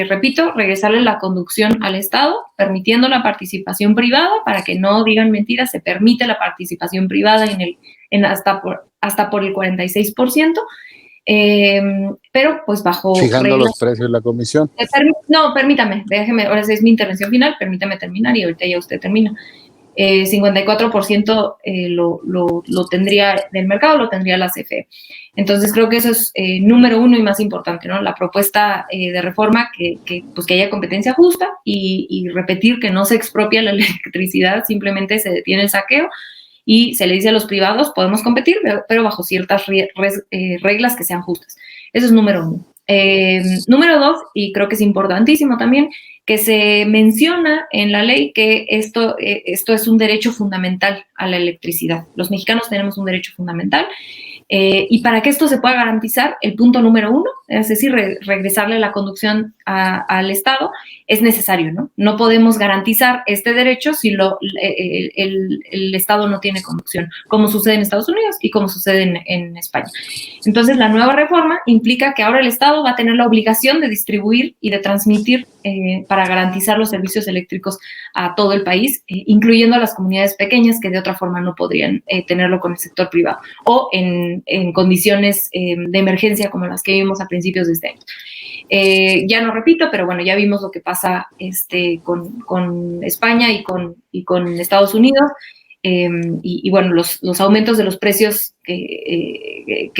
B: repito, regresarle la conducción al Estado, permitiendo la participación privada, para que no digan mentiras, se permite la participación privada hasta por el 46%, pero pues bajo
C: fijando
B: reglas.
C: Los precios de la comisión.
B: No, permítame, déjeme, ahora sí es mi intervención final, permítame terminar y ahorita ya usted termina. 54% lo tendría del mercado, lo tendría la CFE. Entonces creo que eso es número uno y más importante, ¿no? La propuesta de reforma que haya competencia justa y repetir que no se expropia la electricidad, simplemente se detiene el saqueo y se le dice a los privados, podemos competir, pero bajo ciertas reglas que sean justas. Eso es número uno. Número dos, y creo que es importantísimo también, que se menciona en la ley que esto es un derecho fundamental a la electricidad. Los mexicanos tenemos un derecho fundamental, y para que esto se pueda garantizar, el punto número uno, es decir, regresarle la conducción al Estado, es necesario, ¿no? No podemos garantizar este derecho si el Estado no tiene conducción, como sucede en Estados Unidos y como sucede en España. Entonces, la nueva reforma implica que ahora el Estado va a tener la obligación de distribuir y de transmitir para garantizar los servicios eléctricos a todo el país, incluyendo a las comunidades pequeñas que de otra forma no podrían tenerlo con el sector privado o en condiciones de emergencia como las que vimos a principios de este año. Ya no repito, pero bueno, ya vimos lo que pasa con España y con Estados Unidos. Y bueno, los aumentos de los precios que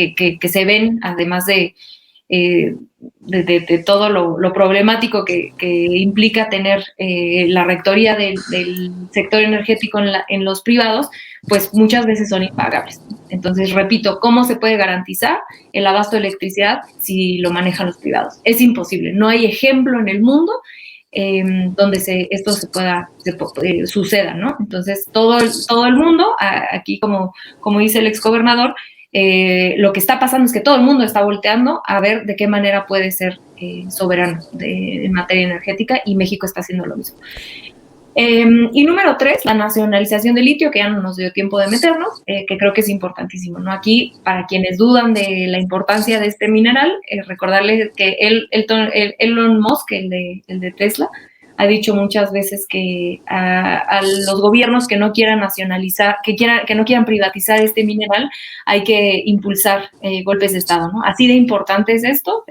B: se ven, además de todo lo problemático que implica tener la rectoría del sector energético en los privados, pues muchas veces son impagables. Entonces, repito, ¿cómo se puede garantizar el abasto de electricidad si lo manejan los privados? Es imposible. No hay ejemplo en el mundo donde esto suceda, ¿no? Entonces, todo el mundo, aquí como dice el exgobernador, lo que está pasando es que todo el mundo está volteando a ver de qué manera puede ser soberano en materia energética, y México está haciendo lo mismo. Y número 3, la nacionalización del litio, que ya no nos dio tiempo de meternos, que creo que es importantísimo, ¿no? Aquí, para quienes dudan de la importancia de este mineral, recordarles que Elon Musk, el de Tesla, ha dicho muchas veces que a los gobiernos que no quieran nacionalizar, que no quieran privatizar este mineral, hay que impulsar golpes de Estado, ¿no? Así de importante es esto.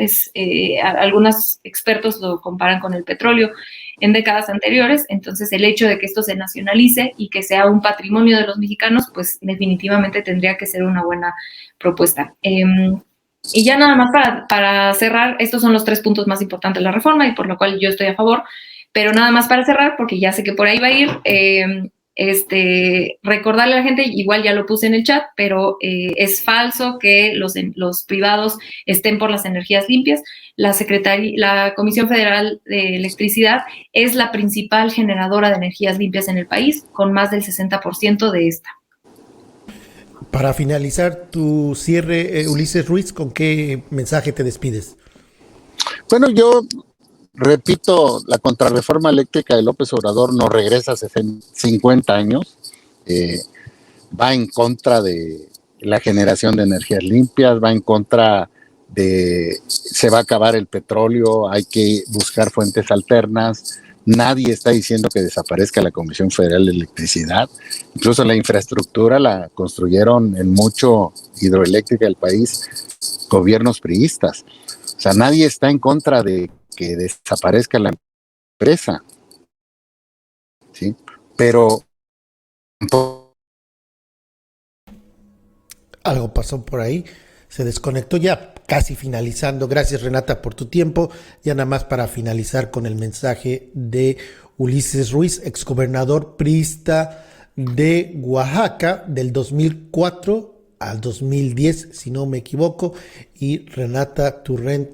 B: Algunos expertos lo comparan con el petróleo en décadas anteriores. Entonces, el hecho de que esto se nacionalice y que sea un patrimonio de los mexicanos, pues definitivamente tendría que ser una buena propuesta. Y ya nada más para cerrar, estos son los 3 puntos más importantes de la reforma y por lo cual yo estoy a favor. Pero nada más para cerrar, porque ya sé que por ahí va a ir, recordarle a la gente, igual ya lo puse en el chat, pero es falso que los privados estén por las energías limpias. La Comisión Federal de Electricidad es la principal generadora de energías limpias en el país, con más del 60% de esta.
A: Para finalizar tu cierre, Ulises Ruiz, ¿con qué mensaje te despides?
C: Bueno, yo repito, la contrarreforma eléctrica de López Obrador nos regresa hace 50 años, va en contra de la generación de energías limpias, va en contra se va a acabar el petróleo, hay que buscar fuentes alternas. Nadie está diciendo que desaparezca la Comisión Federal de Electricidad, incluso la infraestructura la construyeron en mucho hidroeléctrica del país gobiernos priistas. O sea, nadie está en contra de que desaparezca la empresa, ¿sí? Pero
A: algo pasó por ahí, se desconectó ya, casi finalizando. Gracias, Renata, por tu tiempo. Ya nada más para finalizar con el mensaje de Ulises Ruiz, exgobernador priista de Oaxaca del 2004 al 2010, si no me equivoco, y Renata Turrent,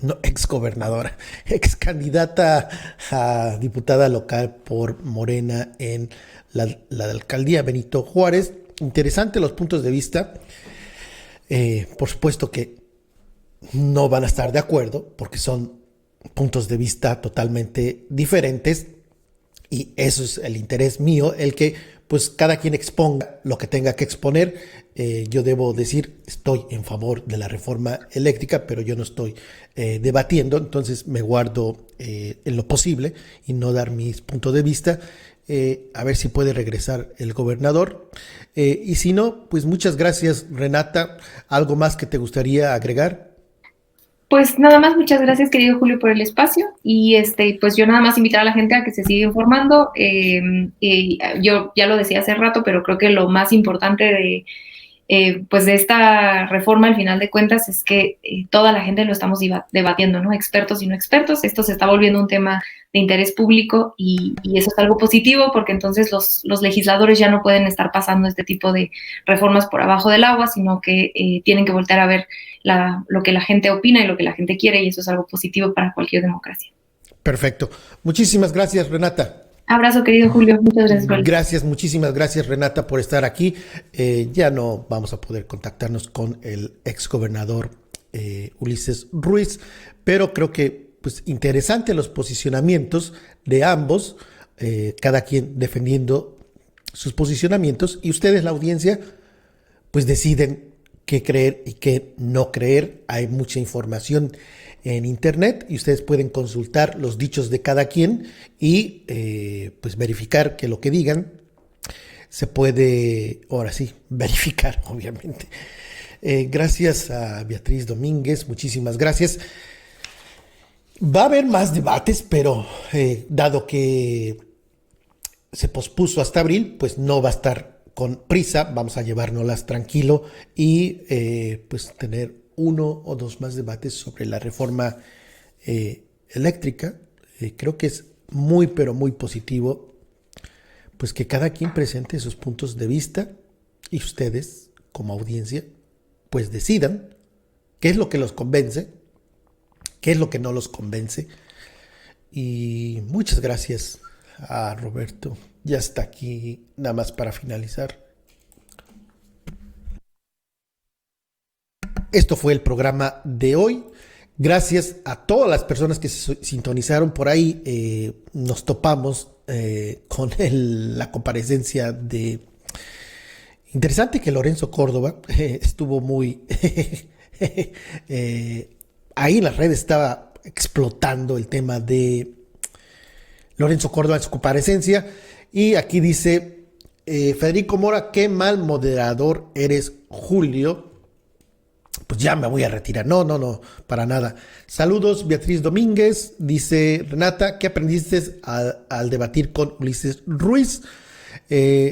A: no, exgobernadora, excandidata a diputada local por Morena en la alcaldía Benito Juárez. Interesante los puntos de vista. Por supuesto que no van a estar de acuerdo porque son puntos de vista totalmente diferentes, y eso es el interés mío, el que pues cada quien exponga lo que tenga que exponer. Yo debo decir, estoy en favor de la reforma eléctrica, pero yo no estoy debatiendo, entonces me guardo en lo posible y no dar mis puntos de vista. A ver si puede regresar el gobernador. Y si no, pues muchas gracias, Renata. ¿Algo más que te gustaría agregar?
B: Pues nada más, muchas gracias, querido Julio, por el espacio, y pues yo nada más invitar a la gente a que se siga informando. Yo ya lo decía hace rato, pero creo que lo más importante pues de esta reforma, al final de cuentas, es que toda la gente lo estamos debatiendo, ¿no? Expertos y no expertos. Esto se está volviendo un tema de interés público y eso es algo positivo, porque entonces los legisladores ya no pueden estar pasando este tipo de reformas por abajo del agua, sino que tienen que voltear a ver lo que la gente opina y lo que la gente quiere, y eso es algo positivo para cualquier democracia.
A: Perfecto. Muchísimas gracias, Renata.
B: Abrazo, querido Julio. Muchas gracias.
A: Gracias, muchísimas gracias, Renata, por estar aquí. Ya no vamos a poder contactarnos con el exgobernador Ulises Ruiz, pero creo que pues interesante los posicionamientos de ambos, cada quien defendiendo sus posicionamientos, y ustedes, la audiencia, pues deciden qué creer y qué no creer. Hay mucha información en internet y ustedes pueden consultar los dichos de cada quien y pues verificar que lo que digan se puede, ahora sí, verificar, obviamente. Gracias a Beatriz Domínguez, muchísimas gracias. Va a haber más debates, pero dado que se pospuso hasta abril, pues no va a estar con prisa, vamos a llevárnoslas tranquilo y pues tener 1 o 2 más debates sobre la reforma eléctrica. Creo que es muy, pero muy positivo pues que cada quien presente sus puntos de vista y ustedes, como audiencia, pues decidan qué es lo que los convence, qué es lo que no los convence. Y muchas gracias a Roberto. Ya está aquí, nada más para finalizar. Esto fue el programa de hoy. Gracias a todas las personas que se sintonizaron por ahí. Nos topamos con la comparecencia de... Interesante que Lorenzo Córdoba estuvo muy... ahí en las redes estaba explotando el tema de Lorenzo Córdoba en su comparecencia. Y aquí dice Federico Mora, qué mal moderador eres, Julio. Pues ya me voy a retirar. No, para nada. Saludos, Beatriz Domínguez. Dice Renata, ¿qué aprendiste al debatir con Ulises Ruiz?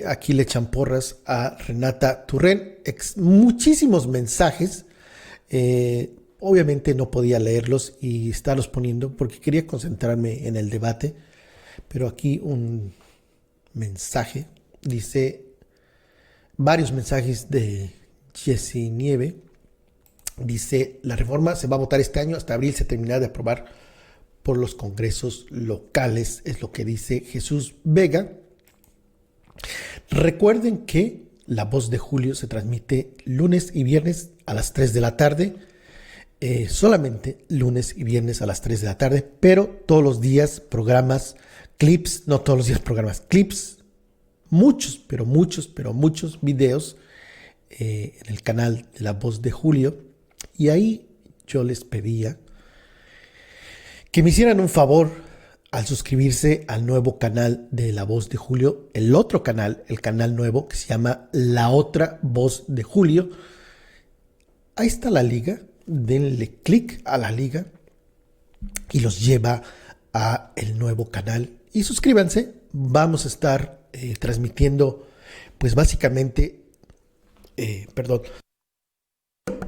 A: Aquí le echan porras a Renata Turren. Muchísimos mensajes. Obviamente no podía leerlos y estarlos poniendo porque quería concentrarme en el debate. Pero aquí un mensaje. Dice varios mensajes de Jessy Nieve. Dice, la reforma se va a votar este año, hasta abril se terminará de aprobar por los congresos locales, es lo que dice Jesús Vega. Recuerden que La Voz de Julio se transmite lunes y viernes a las 3 de la tarde, solamente lunes y viernes a las 3 de la tarde, pero todos los días programas, clips, no todos los días programas, clips, muchos videos en el canal de La Voz de Julio. Y ahí yo les pedía que me hicieran un favor al suscribirse al nuevo canal de La Voz de Julio, el otro canal, el canal nuevo que se llama La Otra Voz de Julio. Ahí está la liga, denle clic a la liga y los lleva a el nuevo canal. Y suscríbanse, vamos a estar transmitiendo pues básicamente,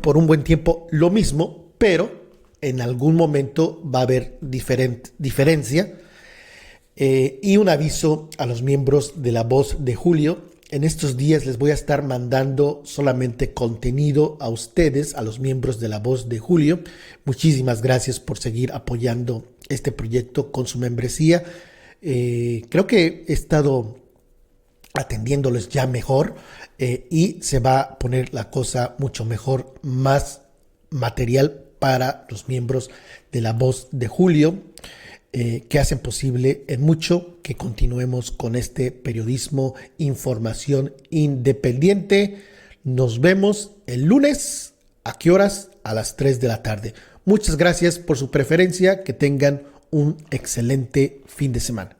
A: por un buen tiempo lo mismo, pero en algún momento va a haber diferencia. Y un aviso a los miembros de La Voz de Julio. En estos días les voy a estar mandando solamente contenido a ustedes, a los miembros de La Voz de Julio. Muchísimas gracias por seguir apoyando este proyecto con su membresía. Creo que he estado atendiéndoles ya mejor y se va a poner la cosa mucho mejor, más material para los miembros de La Voz de Julio, que hacen posible en mucho que continuemos con este periodismo, información independiente. Nos vemos el lunes. ¿A qué horas? A las 3 de la tarde. Muchas gracias por su preferencia. Que tengan un excelente fin de semana.